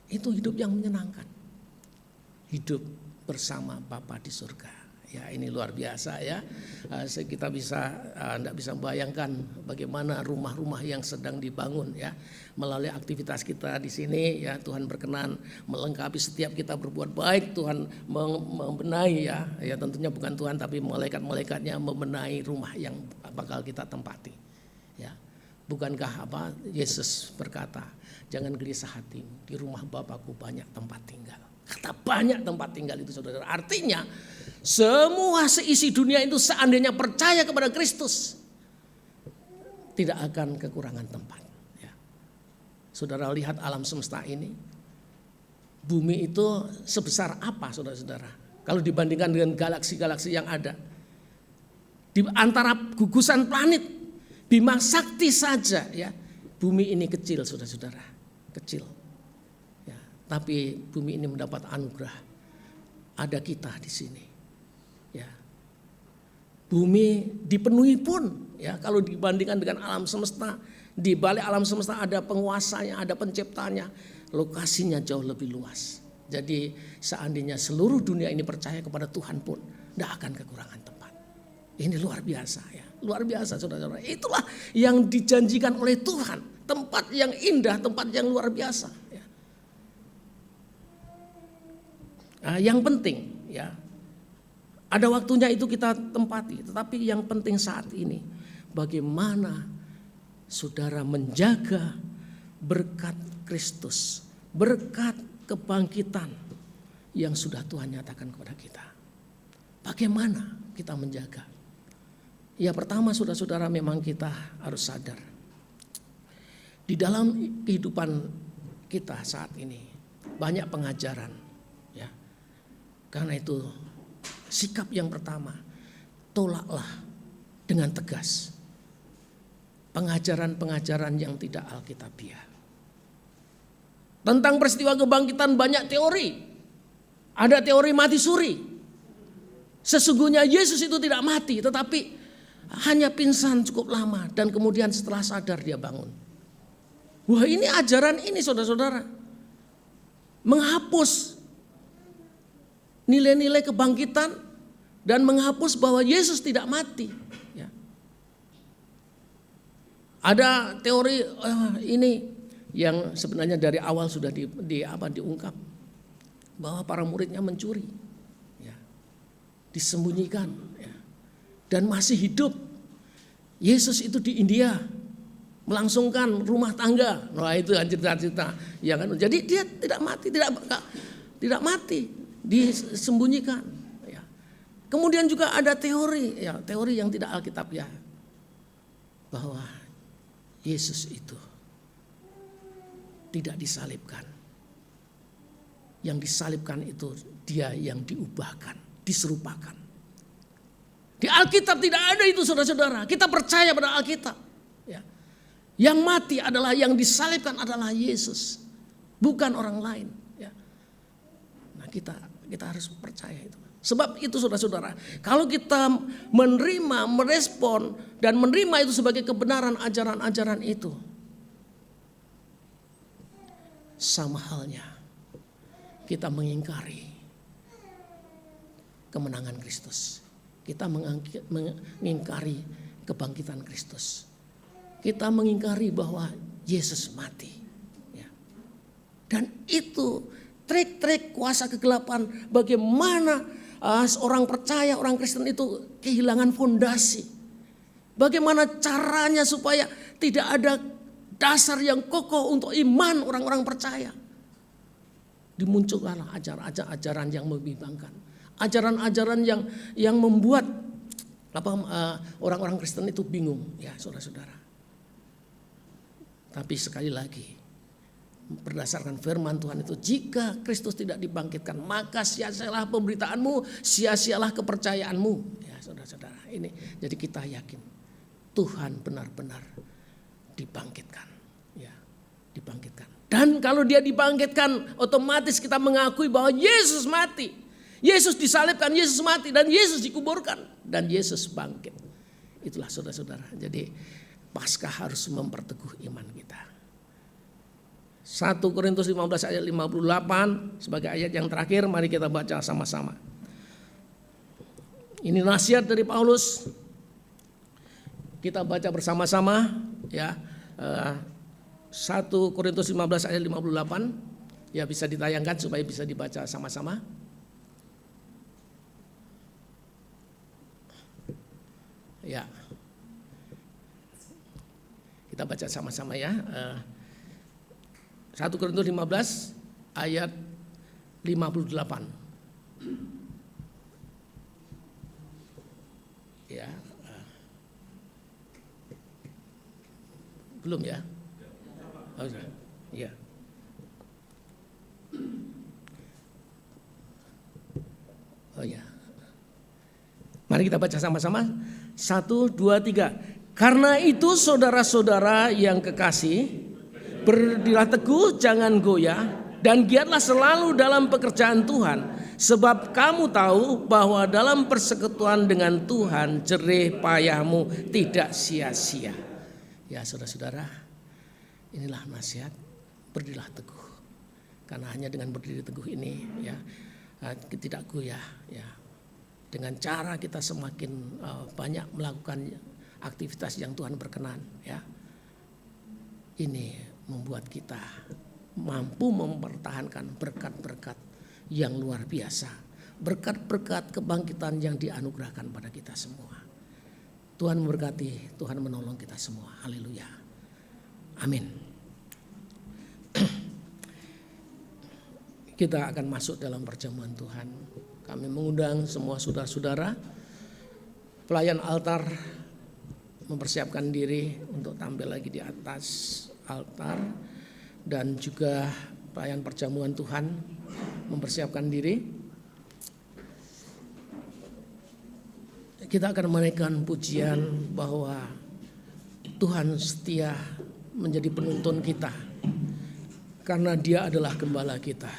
E: Itu hidup yang menyenangkan. Hidup bersama Bapa di surga. Ya, ini luar biasa ya. Kita tidak bisa membayangkan bagaimana rumah-rumah yang sedang dibangun ya. Melalui aktivitas kita di sini ya, Tuhan berkenan melengkapi setiap kita berbuat baik. Tuhan membenahi ya. Ya tentunya bukan Tuhan tapi malaikat-malaikatnya membenahi rumah yang bakal kita tempati. Ya. Bukankah Yesus berkata, jangan gelisah hatimu, di rumah Bapakku banyak tempat tinggal. Kata banyak tempat tinggal itu saudara, artinya semua seisi dunia itu seandainya percaya kepada Kristus tidak akan kekurangan tempat. Ya. Saudara lihat alam semesta ini, bumi itu sebesar apa saudara-saudara? Kalau dibandingkan dengan galaksi-galaksi yang ada, di antara gugusan planet Bima Sakti saja ya, bumi ini kecil saudara-saudara, kecil. Ya, tapi bumi ini mendapat anugerah, ada kita di sini. Ya, bumi dipenuhi pun ya kalau dibandingkan dengan alam semesta, di balik alam semesta ada penguasanya, ada penciptanya, lokasinya jauh lebih luas. Jadi seandainya seluruh dunia ini percaya kepada Tuhan pun tidak akan kekurangan tempat. Ini luar biasa ya. Luar biasa saudara-saudara. Itulah yang dijanjikan oleh Tuhan. Tempat yang indah, tempat yang luar biasa. Ya. Nah, yang penting ya, ada waktunya itu kita tempati. Tetapi yang penting saat ini, bagaimana saudara menjaga berkat Kristus, berkat kebangkitan yang sudah Tuhan nyatakan kepada kita. Bagaimana kita menjaga? Ya pertama saudara-saudara memang kita harus sadar. Di dalam kehidupan kita saat ini banyak pengajaran. Ya. Karena itu sikap yang pertama, tolaklah dengan tegas pengajaran-pengajaran yang tidak alkitabiah. Tentang peristiwa kebangkitan banyak teori. Ada teori mati suri. Sesungguhnya Yesus itu tidak mati, tetapi hanya pingsan cukup lama dan kemudian setelah sadar dia bangun. Wah, ini ajaran ini saudara-saudara menghapus nilai-nilai kebangkitan dan menghapus bahwa Yesus tidak mati. Ya. Ada teori ini yang sebenarnya dari awal sudah diungkap bahwa para muridnya mencuri, ya, disembunyikan, ya, dan masih hidup. Yesus itu di India melangsungkan rumah tangga. Nah, itu cerita-cerita, ya kan? Jadi dia tidak mati, tidak mati, disembunyikan. Ya. Kemudian juga ada teori, ya, teori yang tidak alkitabiah bahwa Yesus itu tidak disalibkan. Yang disalibkan itu dia yang diubahkan, diserupakan. Di Alkitab tidak ada itu saudara-saudara. Kita percaya pada Alkitab. Ya. Yang mati adalah, yang disalibkan adalah Yesus, bukan orang lain. Ya. Nah kita harus percaya itu. Sebab itu saudara-saudara, kalau kita menerima, merespon dan menerima itu sebagai kebenaran ajaran-ajaran itu, sama halnya kita mengingkari kemenangan Kristus. Kita mengingkari kebangkitan Kristus. Kita mengingkari bahwa Yesus mati. Ya. Dan itu trik-trik kuasa kegelapan bagaimana seorang percaya, orang Kristen itu kehilangan fondasi. Bagaimana caranya supaya tidak ada dasar yang kokoh untuk iman orang-orang percaya. Dimunculkanlah ajaran-ajaran yang membimbangkan. Ajaran-ajaran yang membuat orang-orang Kristen itu bingung, ya saudara-saudara. Tapi sekali lagi, berdasarkan firman Tuhan itu, jika Kristus tidak dibangkitkan, maka sia-sialah pemberitaanmu, sia-sialah kepercayaanmu. Ya saudara-saudara, ini jadi kita yakin Tuhan benar-benar dibangkitkan, ya, dibangkitkan. Dan kalau dia dibangkitkan, otomatis kita mengakui bahwa Yesus mati. Yesus disalibkan, Yesus mati, dan Yesus dikuburkan, dan Yesus bangkit. Itulah saudara-saudara. Jadi Paskah harus memperteguh iman kita. 1 Korintus 15 ayat 58 sebagai ayat yang terakhir, mari kita baca sama-sama. Ini nasihat dari Paulus. Kita baca bersama-sama, ya. 1 Korintus 15 ayat 58, ya, bisa ditayangkan supaya bisa dibaca sama-sama. Ya, kita baca sama-sama ya. 1 Korintus 15 ayat 58. Ya, belum ya? Oh, ya. Oh ya. Mari kita baca sama-sama. 1, 2, 3. Karena itu saudara-saudara yang kekasih, berdirilah teguh, jangan goyah, dan giatlah selalu dalam pekerjaan Tuhan. Sebab kamu tahu bahwa dalam persekutuan dengan Tuhan, jerih payahmu tidak sia-sia. Ya saudara-saudara, inilah nasihat, berdirilah teguh. Karena hanya dengan berdiri teguh ini, ya, tidak goyah, ya. Dengan cara kita semakin banyak melakukan aktivitas yang Tuhan berkenan, ya. Ini membuat kita mampu mempertahankan berkat-berkat yang luar biasa. Berkat-berkat kebangkitan yang dianugerahkan pada kita semua. Tuhan memberkati, Tuhan menolong kita semua. Haleluya. Amin. Kita akan masuk dalam perjamuan Tuhan. Kami mengundang semua saudara-saudara, pelayan altar mempersiapkan diri untuk tampil lagi di atas altar, dan juga pelayan perjamuan Tuhan mempersiapkan diri. Kita akan menaikkan pujian bahwa Tuhan setia menjadi penuntun kita karena Dia adalah gembala kita.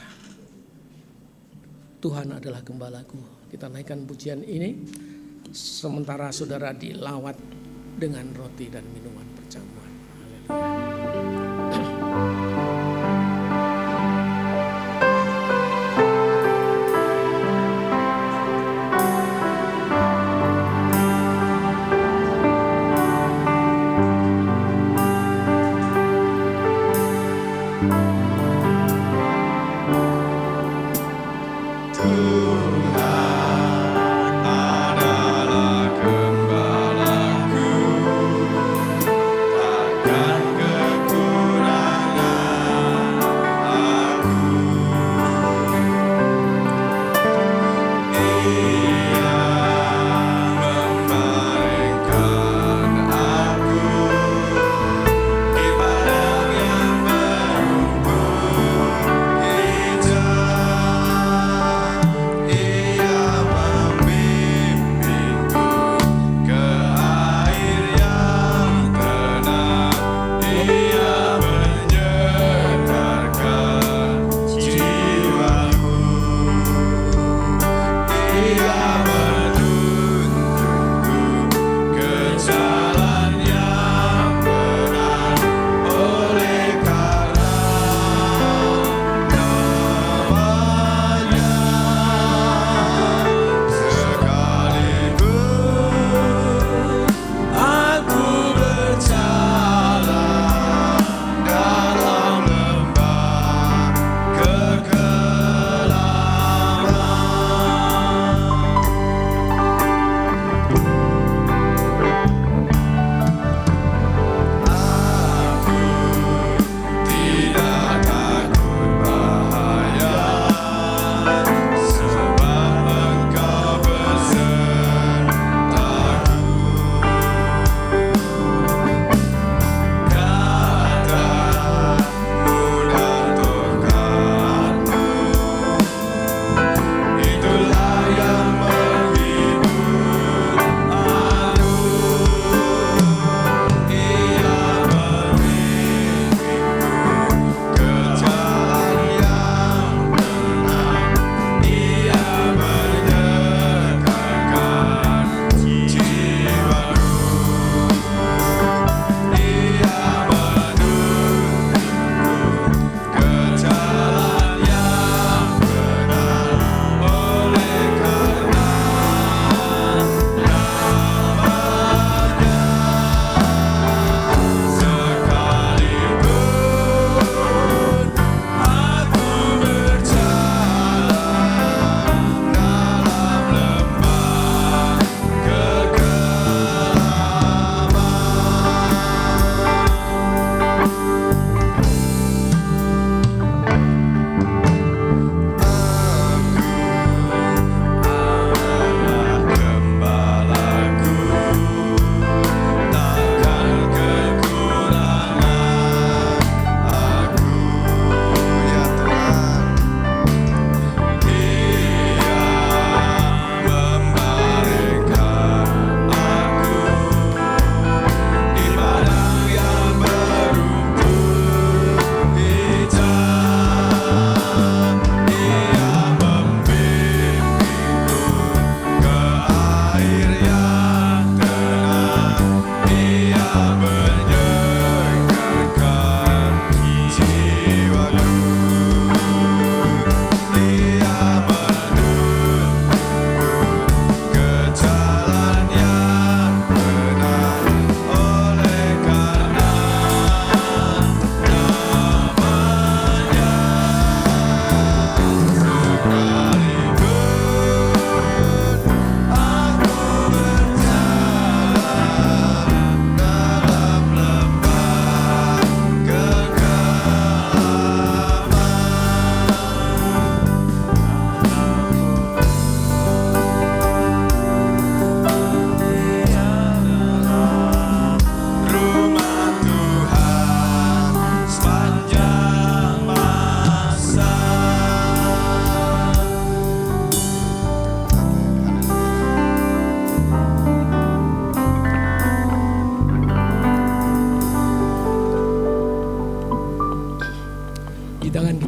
E: Tuhan adalah gembalaku. Kita naikkan pujian ini sementara saudara dilawat dengan roti dan minuman perjamuan. Haleluya.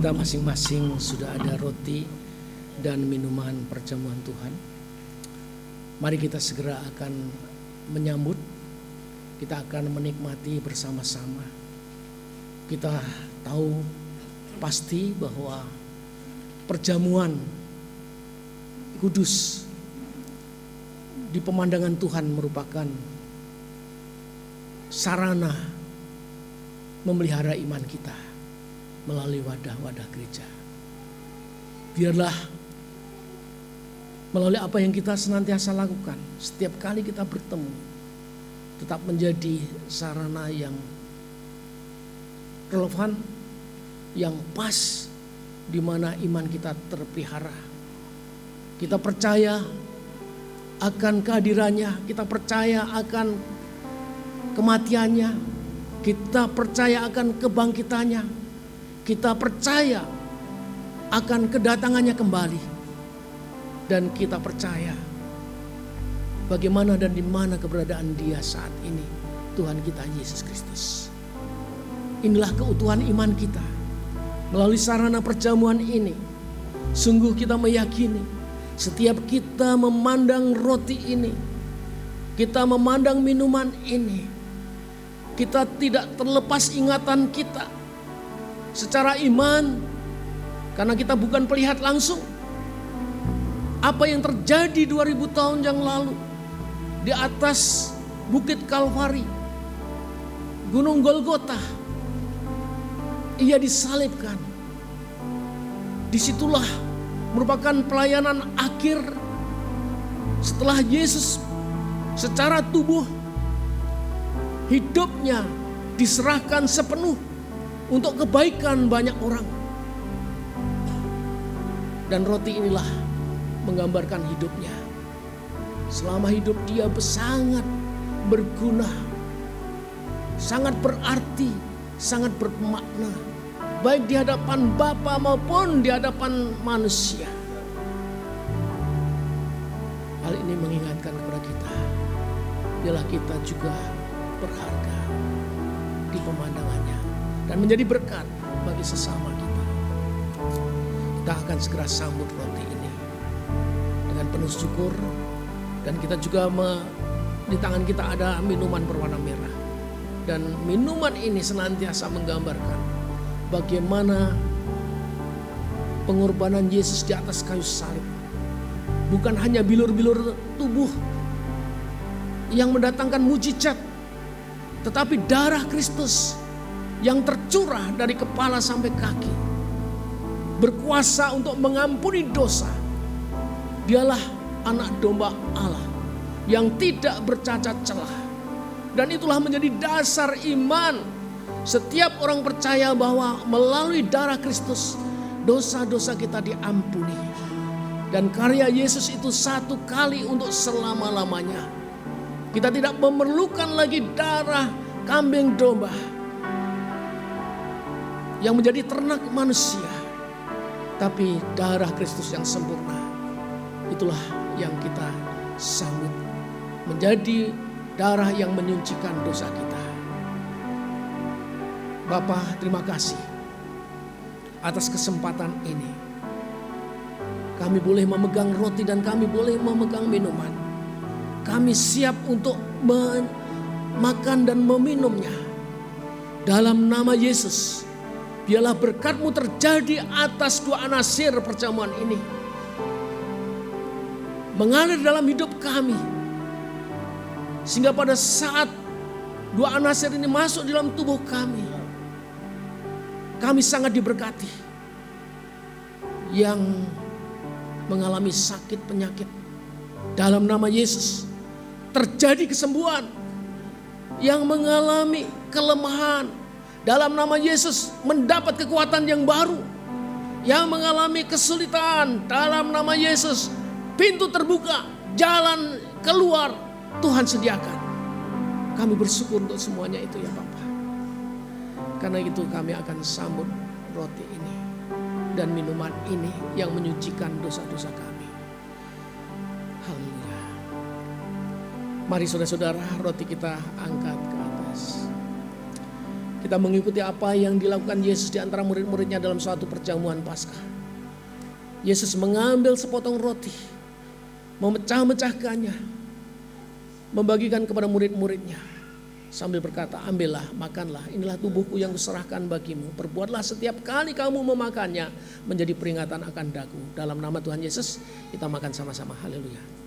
E: Masing-masing sudah ada roti dan minuman perjamuan Tuhan. Mari kita segera akan menyambut, kita akan menikmati bersama-sama. Kita tahu pasti bahwa perjamuan kudus di pemandangan Tuhan merupakan sarana memelihara iman kita melalui wadah-wadah gereja. Biarlah melalui apa yang kita senantiasa lakukan, setiap kali kita bertemu, tetap menjadi sarana yang relevan, yang pas, di mana iman kita terpelihara. Kita percaya akan kehadirannya, kita percaya akan kematiannya, kita percaya akan kebangkitannya, kita percaya akan kedatangannya kembali, dan kita percaya bagaimana dan di mana keberadaan Dia saat ini, Tuhan kita Yesus Kristus. Inilah keutuhan iman kita. Melalui sarana perjamuan ini, sungguh kita meyakini setiap kita memandang roti ini, kita memandang minuman ini, kita tidak terlepas ingatan kita secara iman, karena kita bukan melihat langsung apa yang terjadi 2000 tahun yang lalu di atas Bukit Kalvari, Gunung Golgota. Ia disalibkan. Disitulah merupakan pelayanan akhir setelah Yesus secara tubuh hidupnya diserahkan sepenuh untuk kebaikan banyak orang. Dan roti inilah menggambarkan hidupnya. Selama hidup Dia sangat berguna, sangat berarti, sangat bermakna, baik di hadapan Bapa maupun di hadapan manusia. Hal ini mengingatkan kepada kita, biarlah kita juga berharga di pemandangannya dan menjadi berkat bagi sesama kita. Kita akan segera sambut roti ini dengan penuh syukur, dan kita juga di tangan kita ada minuman berwarna merah. Dan minuman ini senantiasa menggambarkan bagaimana pengorbanan Yesus di atas kayu salib. Bukan hanya bilur-bilur tubuh yang mendatangkan mujizat, tetapi darah Kristus yang tercurah dari kepala sampai kaki, berkuasa untuk mengampuni dosa. Dialah anak domba Allah yang tidak bercacat celah. Dan itulah menjadi dasar iman setiap orang percaya bahwa melalui darah Kristus dosa-dosa kita diampuni. Dan karya Yesus itu satu kali untuk selama-lamanya. Kita tidak memerlukan lagi darah kambing domba yang menjadi ternak manusia, tapi darah Kristus yang sempurna. Itulah yang kita sambut, menjadi darah yang menyucikan dosa kita. Bapa, terima kasih atas kesempatan ini. Kami boleh memegang roti dan kami boleh memegang minuman. Kami siap untuk makan dan meminumnya. Dalam nama Yesus, biarlah berkat-Mu terjadi atas dua anasir perjamuan ini, mengalir dalam hidup kami. Sehingga pada saat dua anasir ini masuk dalam tubuh kami, kami sangat diberkati. Yang mengalami sakit penyakit, dalam nama Yesus terjadi kesembuhan. Yang mengalami kelemahan, dalam nama Yesus mendapat kekuatan yang baru. Yang mengalami kesulitan, dalam nama Yesus pintu terbuka, jalan keluar Tuhan sediakan. Kami bersyukur untuk semuanya itu ya Bapa. Karena itu kami akan sambut roti ini dan minuman ini yang menyucikan dosa-dosa kami. Haleluya. Mari saudara-saudara, roti kita angkat ke atas. Kita mengikuti apa yang dilakukan Yesus di antara murid-muridnya dalam suatu perjamuan Paskah. Yesus mengambil sepotong roti, memecah-mecahkannya, membagikan kepada murid-muridnya, sambil berkata, ambillah, makanlah, inilah tubuhku yang kuserahkan bagimu. Perbuatlah setiap kali kamu memakannya menjadi peringatan akan daku. Dalam nama Tuhan Yesus kita makan sama-sama. Haleluya.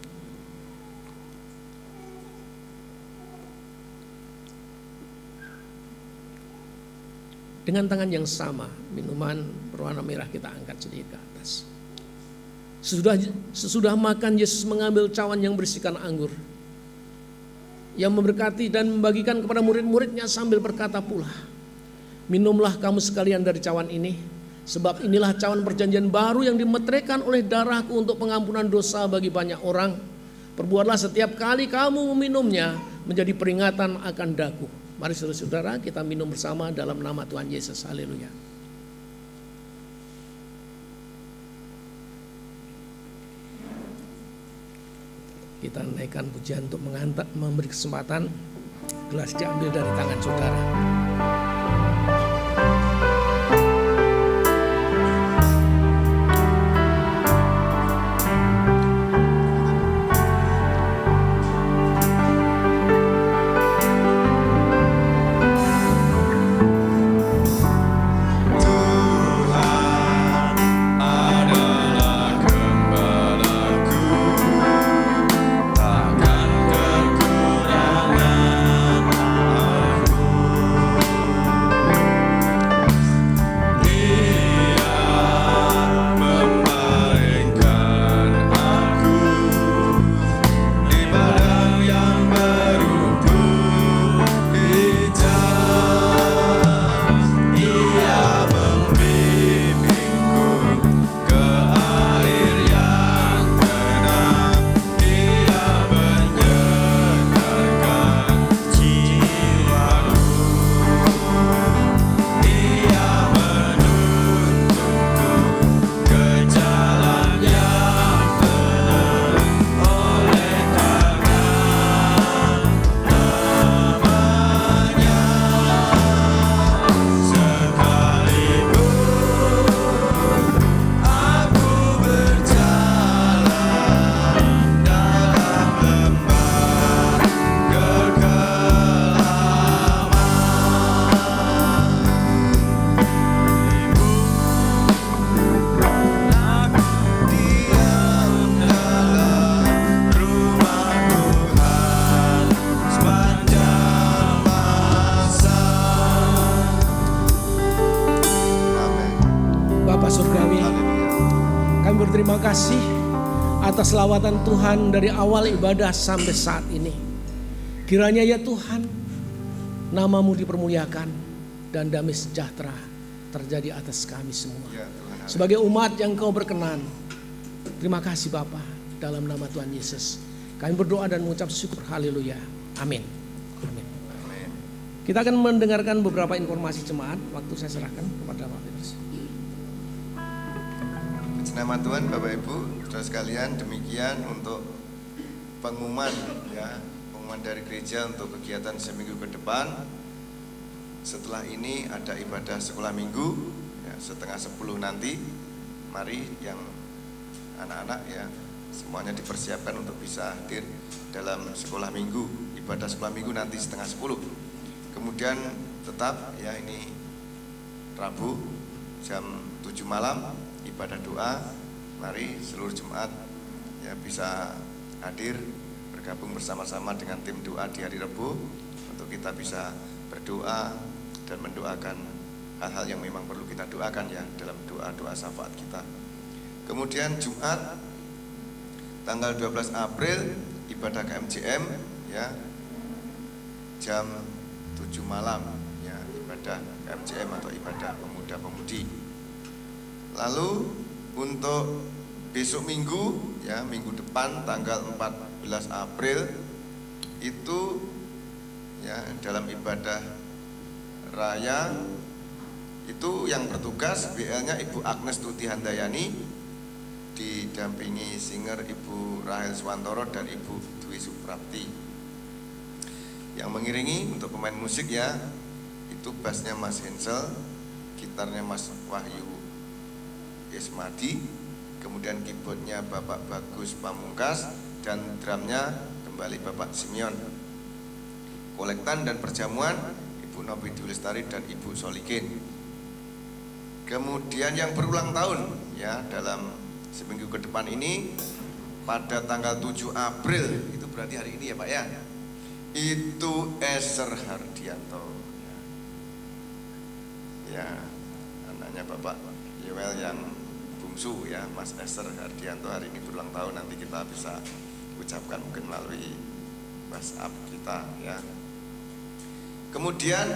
E: Dengan tangan yang sama, minuman berwarna merah kita angkat sedikit ke atas. Sesudah makan, Yesus mengambil cawan yang berisikan anggur, yang memberkati dan membagikan kepada murid-muridnya sambil berkata pula, minumlah kamu sekalian dari cawan ini, sebab inilah cawan perjanjian baru yang dimeteraikan oleh darahku untuk pengampunan dosa bagi banyak orang. Perbuatlah setiap kali kamu meminumnya menjadi peringatan akan daku. Mari saudara-saudara kita minum bersama dalam nama Tuhan Yesus. Haleluya. Kita naikkan pujian untuk memberi kesempatan gelas diambil dari tangan saudara. Terima kasih atas lawatan Tuhan dari awal ibadah sampai saat ini. Kiranya ya Tuhan, nama-Mu dipermuliakan dan damai sejahtera terjadi atas kami semua. Sebagai umat yang Kau berkenan, terima kasih Bapa, dalam nama Tuhan Yesus. Kami berdoa dan mengucap syukur. Haleluya. Amin. Amin. Kita akan mendengarkan beberapa informasi jemaat. Waktu saya serahkan kepada Pak Petrus.
B: Nama Tuhan, Bapak Ibu, saudara sekalian, demikian untuk pengumuman dari gereja untuk kegiatan seminggu ke depan. Setelah ini ada ibadah sekolah minggu setengah 10 nanti. Mari yang anak-anak semuanya dipersiapkan untuk bisa hadir dalam sekolah minggu. Ibadah sekolah minggu nanti setengah 10. Kemudian tetap ini Rabu jam 7 malam ibadah doa. Mari seluruh jemaat bisa hadir bergabung bersama-sama dengan tim doa di hari Rabu untuk kita bisa berdoa dan mendoakan hal-hal yang memang perlu kita doakan dalam doa-doa syafaat kita. Kemudian Jumat tanggal 12 April ibadah KMJM jam 7 malam ibadah KMJM atau ibadah pemuda-pemudi. Lalu untuk besok minggu minggu depan tanggal 14 April itu dalam ibadah raya itu yang bertugas BL-nya Ibu Agnes Tuti Handayani didampingi singer Ibu Rahel Swantoro dan Ibu Dwi Suprapti. Yang mengiringi untuk pemain musik itu bassnya Mas Hensel, gitarnya Mas Wahyu Ismadi, kemudian keyboardnya Bapak Bagus Pamungkas, dan drumnya kembali Bapak Simeon. Kolektan dan perjamuan Ibu Novi Dulestari dan Ibu Solikin. Kemudian yang berulang tahun ya dalam seminggu ke depan ini, pada tanggal 7 April, itu berarti hari ini ya Pak ya, itu Eser Hardianto ya, anaknya Bapak Yoel yang bungsu ya, Mas Eser Hardianto hari ini berulang tahun. Nanti kita bisa ucapkan mungkin melalui WhatsApp kita ya. Kemudian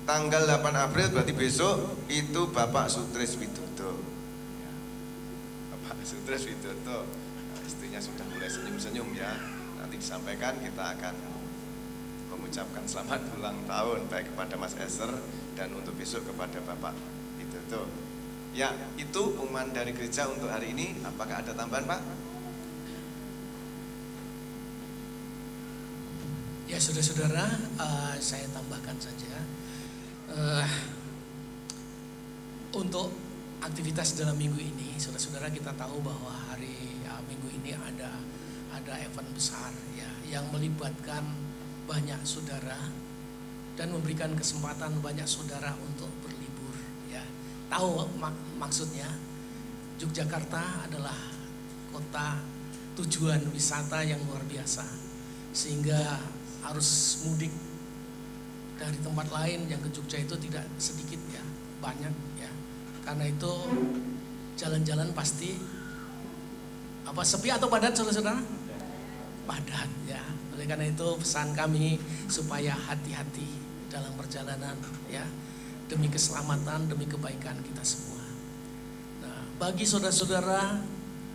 B: tanggal 8 April berarti besok itu Bapak Sutris Widodo. Bapak Sutris Widodo, nah, istrinya sudah mulai senyum-senyum ya. Nanti disampaikan, kita akan mengucapkan selamat ulang tahun baik kepada Mas Eser dan untuk besok kepada Bapak Widodo. Ya, itu pengumuman dari gereja untuk hari ini. Apakah ada tambahan Pak?
E: Ya saudara-saudara, saya tambahkan saja untuk aktivitas dalam minggu ini. Saudara-saudara, kita tahu bahwa hari minggu ini ada event besar ya, yang melibatkan banyak saudara dan memberikan kesempatan banyak saudara untuk berlibur ya. Tahu maksudnya, Yogyakarta adalah kota tujuan wisata yang luar biasa, sehingga arus mudik dari tempat lain yang ke Jogja itu tidak sedikit ya, banyak ya. Karena itu jalan-jalan pasti sepi atau padat saudara-saudara? Padat ya. Oleh karena itu pesan kami supaya hati-hati dalam perjalanan ya, demi keselamatan, demi kebaikan kita semua. Nah, bagi saudara-saudara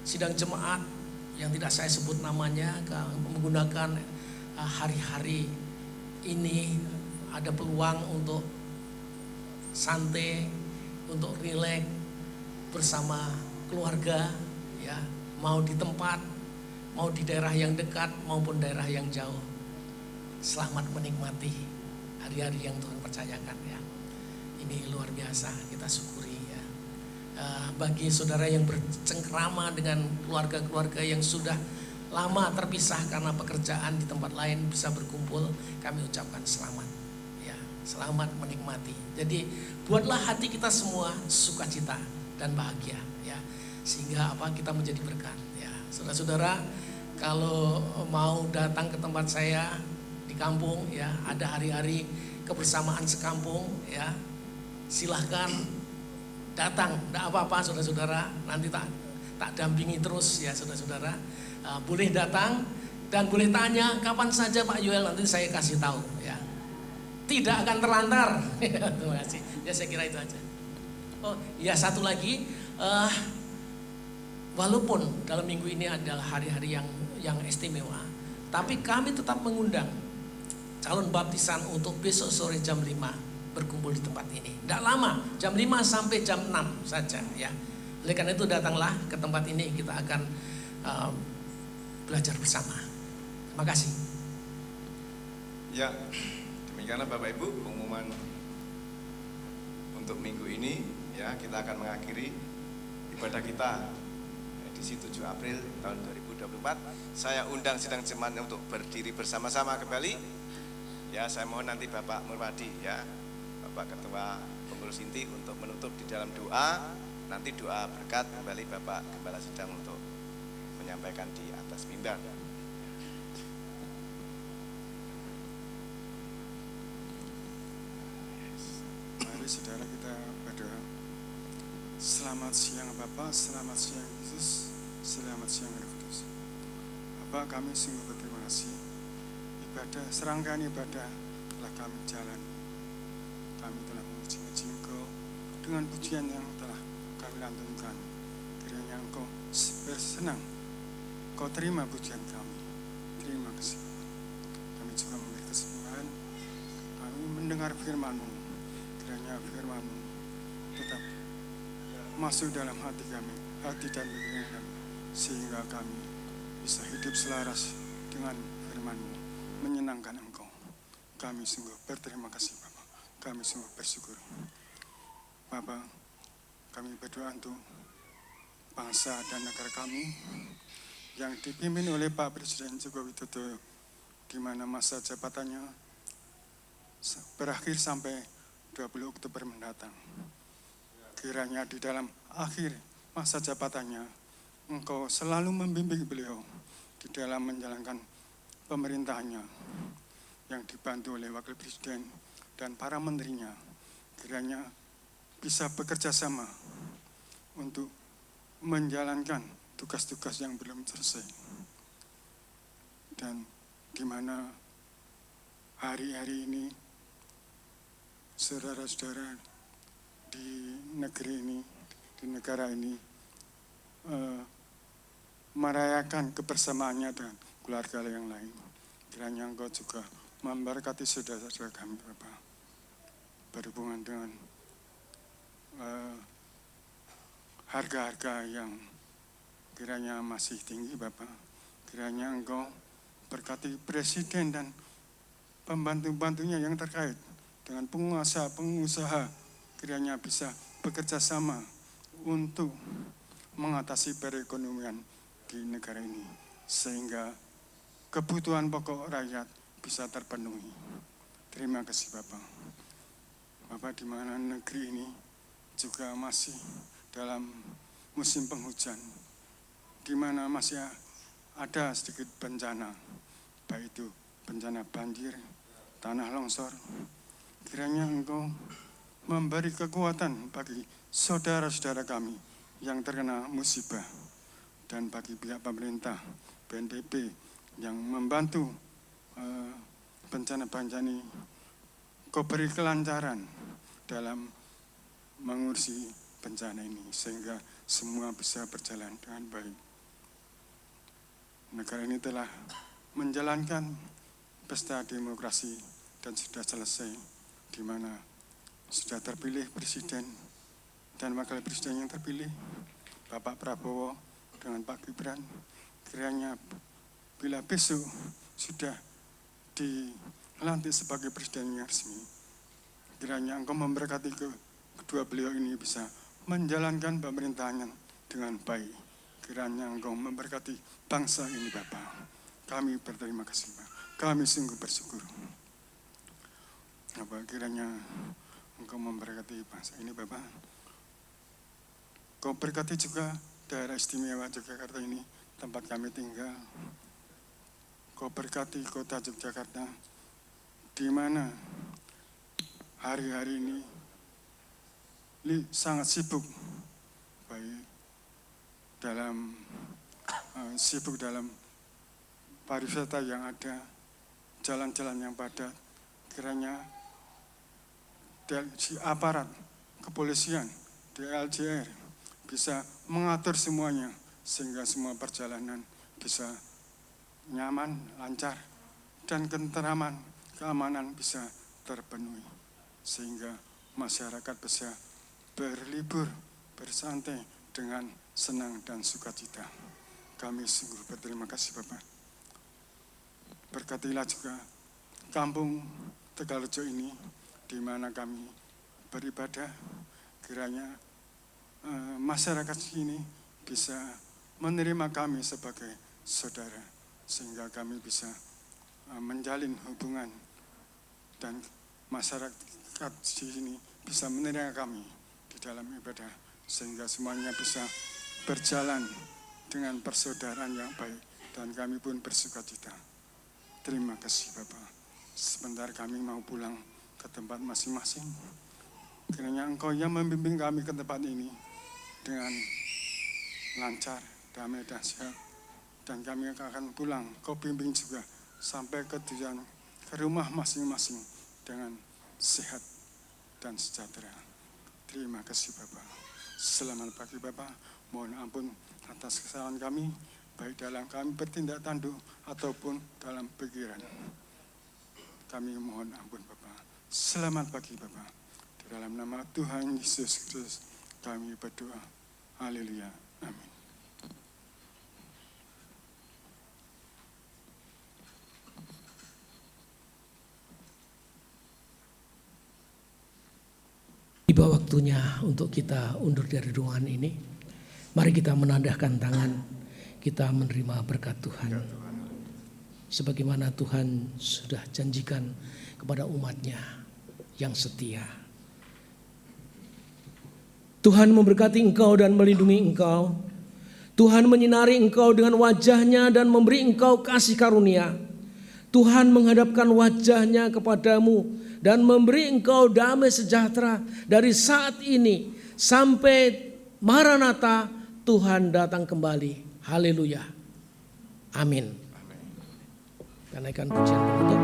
E: sidang jemaat yang tidak saya sebut namanya, menggunakan hari-hari ini ada peluang untuk santai, untuk rileks bersama keluarga ya, mau di tempat, mau di daerah yang dekat maupun daerah yang jauh. Selamat menikmati hari-hari yang Tuhan percayakan ya. Ini luar biasa, kita syukuri ya. Bagi saudara yang bercengkrama dengan keluarga-keluarga yang sudah lama terpisah karena pekerjaan di tempat lain, bisa berkumpul, kami ucapkan selamat ya, selamat menikmati. Jadi buatlah hati kita semua sukacita dan bahagia ya, sehingga kita menjadi berkat ya. Saudara-saudara, kalau mau datang ke tempat saya di kampung ya, ada hari-hari kebersamaan sekampung ya, silahkan datang, tidak apa-apa saudara-saudara, nanti tak dampingi terus ya saudara-saudara. Boleh datang dan boleh tanya kapan saja Pak Yoel, nanti saya kasih tahu ya, tidak akan terlantar. Terima kasih ya, saya kira itu aja. Oh ya, satu lagi, walaupun dalam minggu ini adalah hari-hari yang istimewa, tapi kami tetap mengundang calon baptisan untuk besok sore jam 5 berkumpul di tempat ini. Tidak lama, jam 5 sampai jam 6 saja ya. Oleh karena itu datanglah ke tempat ini, kita akan belajar bersama. Terima kasih.
B: Ya, demikianlah Bapak Ibu pengumuman untuk minggu ini ya. Kita akan mengakhiri ibadah kita edisi 7 April tahun 2024. Saya undang sidang jemaat untuk berdiri bersama-sama kembali. Ya, saya mohon nanti Bapak Murwadi ya, Bapak Ketua Pengurus Inti untuk menutup di dalam doa. Nanti doa berkat kembali Bapak Gembala Sidang untuk menyampaikan di atas mimbar.
F: Mari saudara kita berdoa. Selamat siang Bapak, selamat siang Yesus, selamat siang Roh Kudus. Bapak, kami sungguh berterima kasih. Serangkaian ibadah telah kami jalani. Kami telah memuji Engkau dengan pujian yang telah kami lantunkan. Kiranya Engkau bersenang, Kau terima pujian kami. Terima kasih. Kami juga memberi kesempatan kami mendengar firman-Mu. Kiranya firman-Mu tetap masuk dalam hati kami, hati dan pikiran kami, sehingga kami bisa hidup selaras dengan firman-Mu, menyenangkan Engkau. Kami sungguh berterima kasih Bapak. Kami sungguh bersyukur Bapak. Kami berdoa untuk bangsa dan negara kami yang dipimpin oleh Pak Presiden Joko Widodo, di mana masa jabatannya berakhir sampai 20 Oktober mendatang. Kiranya di dalam akhir masa jabatannya, Engkau selalu membimbing beliau di dalam menjalankan pemerintahannya yang dibantu oleh Wakil Presiden dan para menterinya. Kiranya bisa bekerja sama untuk menjalankan tugas-tugas yang belum selesai. Dan di mana hari-hari ini saudara-saudara di negeri ini, di negara ini merayakan kebersamaannya dengan keluarga yang lain. Kiranya Engkau juga memberkati saudara-saudara kami, Bapak, berhubungan dengan harga-harga yang kiranya masih tinggi, Bapak. Kiranya Engkau berkati Presiden dan pembantu-bantunya yang terkait dengan pengusaha, kiranya bisa bekerja sama untuk mengatasi perekonomian di negara ini, sehingga kebutuhan pokok rakyat bisa terpenuhi. Terima kasih Bapak. Bapak, di mana negeri ini juga masih dalam musim penghujan, di mana masih ada sedikit bencana, baik itu bencana banjir, tanah longsor. Kiranya Engkau memberi kekuatan bagi saudara-saudara kami yang terkena musibah, dan bagi pihak pemerintah, BNPB yang membantu bencana-bencana ini, Kau beri kelancaran dalam mengurusi bencana ini, sehingga semua bisa berjalan dengan baik. Negara ini telah menjalankan pesta demokrasi dan sudah selesai, di mana sudah terpilih presiden dan wakil presiden yang terpilih, Bapak Prabowo dengan Pak Gibran. Kiranya bila besok sudah dilantik sebagai presiden yang resmi, kiranya Engkau memberkati kedua beliau ini bisa menjalankan pemerintahannya dengan baik. Kiranya Engkau memberkati bangsa ini, Bapak. Kami berterima kasih, Pak. Kami sungguh bersyukur. Bapak, kiranya Engkau memberkati bangsa ini, Bapak. Kau berkati juga daerah istimewa Yogyakarta ini, tempat kami tinggal. Kau berkati kota Yogyakarta, di mana hari-hari ini sangat sibuk, baik dalam sibuk dalam pariwisata yang ada, jalan-jalan yang padat. Kiranya si aparat kepolisian, DLJR bisa mengatur semuanya, sehingga semua perjalanan bisa nyaman, lancar, dan ketenteraman, keamanan bisa terpenuhi, sehingga masyarakat bisa berlibur, bersantai dengan senang dan sukacita. Kami sungguh berterima kasih, Bapak. Berkatilah juga kampung Tegalrejo ini, di mana kami beribadah. Kiranya masyarakat sini bisa menerima kami sebagai saudara, sehingga kami bisa menjalin hubungan, dan masyarakat sini bisa menerima kami di dalam ibadah, sehingga semuanya bisa berjalan dengan persaudaraan yang baik, dan kami pun bersukacita. Terima kasih Bapak. Sebentar kami mau pulang ke tempat masing-masing. Kiranya Engkau yang membimbing kami ke tempat ini dengan lancar, damai dan sehat, dan kami akan pulang. Kau bimbing juga sampai ke tujuan, ke rumah masing-masing dengan sehat dan sejahtera. Terima kasih Bapak. Selamat pagi Bapak. Mohon ampun atas kesalahan kami, baik dalam kami bertindak tanduk ataupun dalam pikiran. Kami mohon ampun Bapak. Selamat pagi Bapak. Di dalam nama Tuhan Yesus Kristus kami berdoa. Haleluya. Amin.
E: Tiba waktunya untuk kita undur dari ruangan ini. Mari kita menadahkan tangan, kita menerima berkat Tuhan. Sebagaimana Tuhan sudah janjikan kepada umatnya yang setia. Tuhan memberkati engkau dan melindungi engkau. Tuhan menyinari engkau dengan wajahnya dan memberi engkau kasih karunia. Tuhan menghadapkan wajahnya kepadamu dan memberi engkau damai sejahtera dari saat ini sampai Maranatha, Tuhan datang kembali. Haleluya. Amin. Kita naikkan pujian penutup.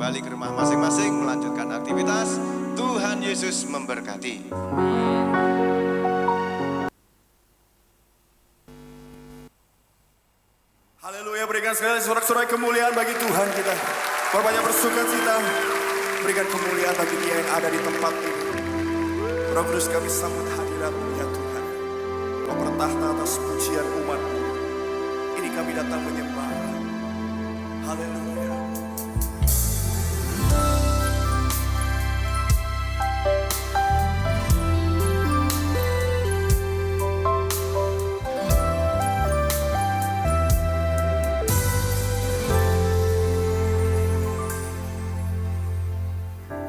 B: kembali ke rumah masing-masing, melanjutkan aktivitas. Tuhan Yesus memberkati.
G: Haleluya, berikan sekali sorak-sorai kemuliaan bagi Tuhan kita. Banyak bersuka cita, berikan kemuliaan bagi Dia yang ada di tempat ini. Roh Kudus, kami sambut hadirat-Mu ya Tuhan. Kau bertahta atas pujian umat-Mu. Ini kami datang menyembah. Haleluya.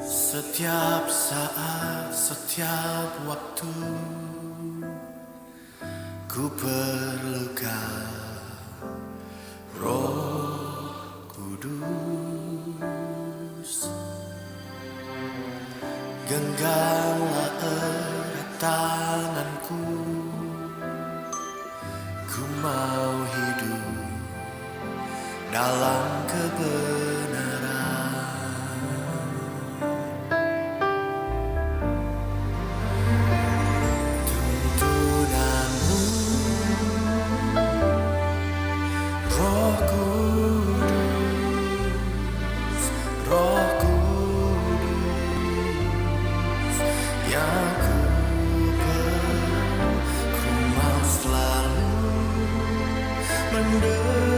H: Setiap saat, setiap waktu ku perlukan Roh Kudus. Genggamlah erat tanganku, ku mau hidup dalam kebenaran. Ku deras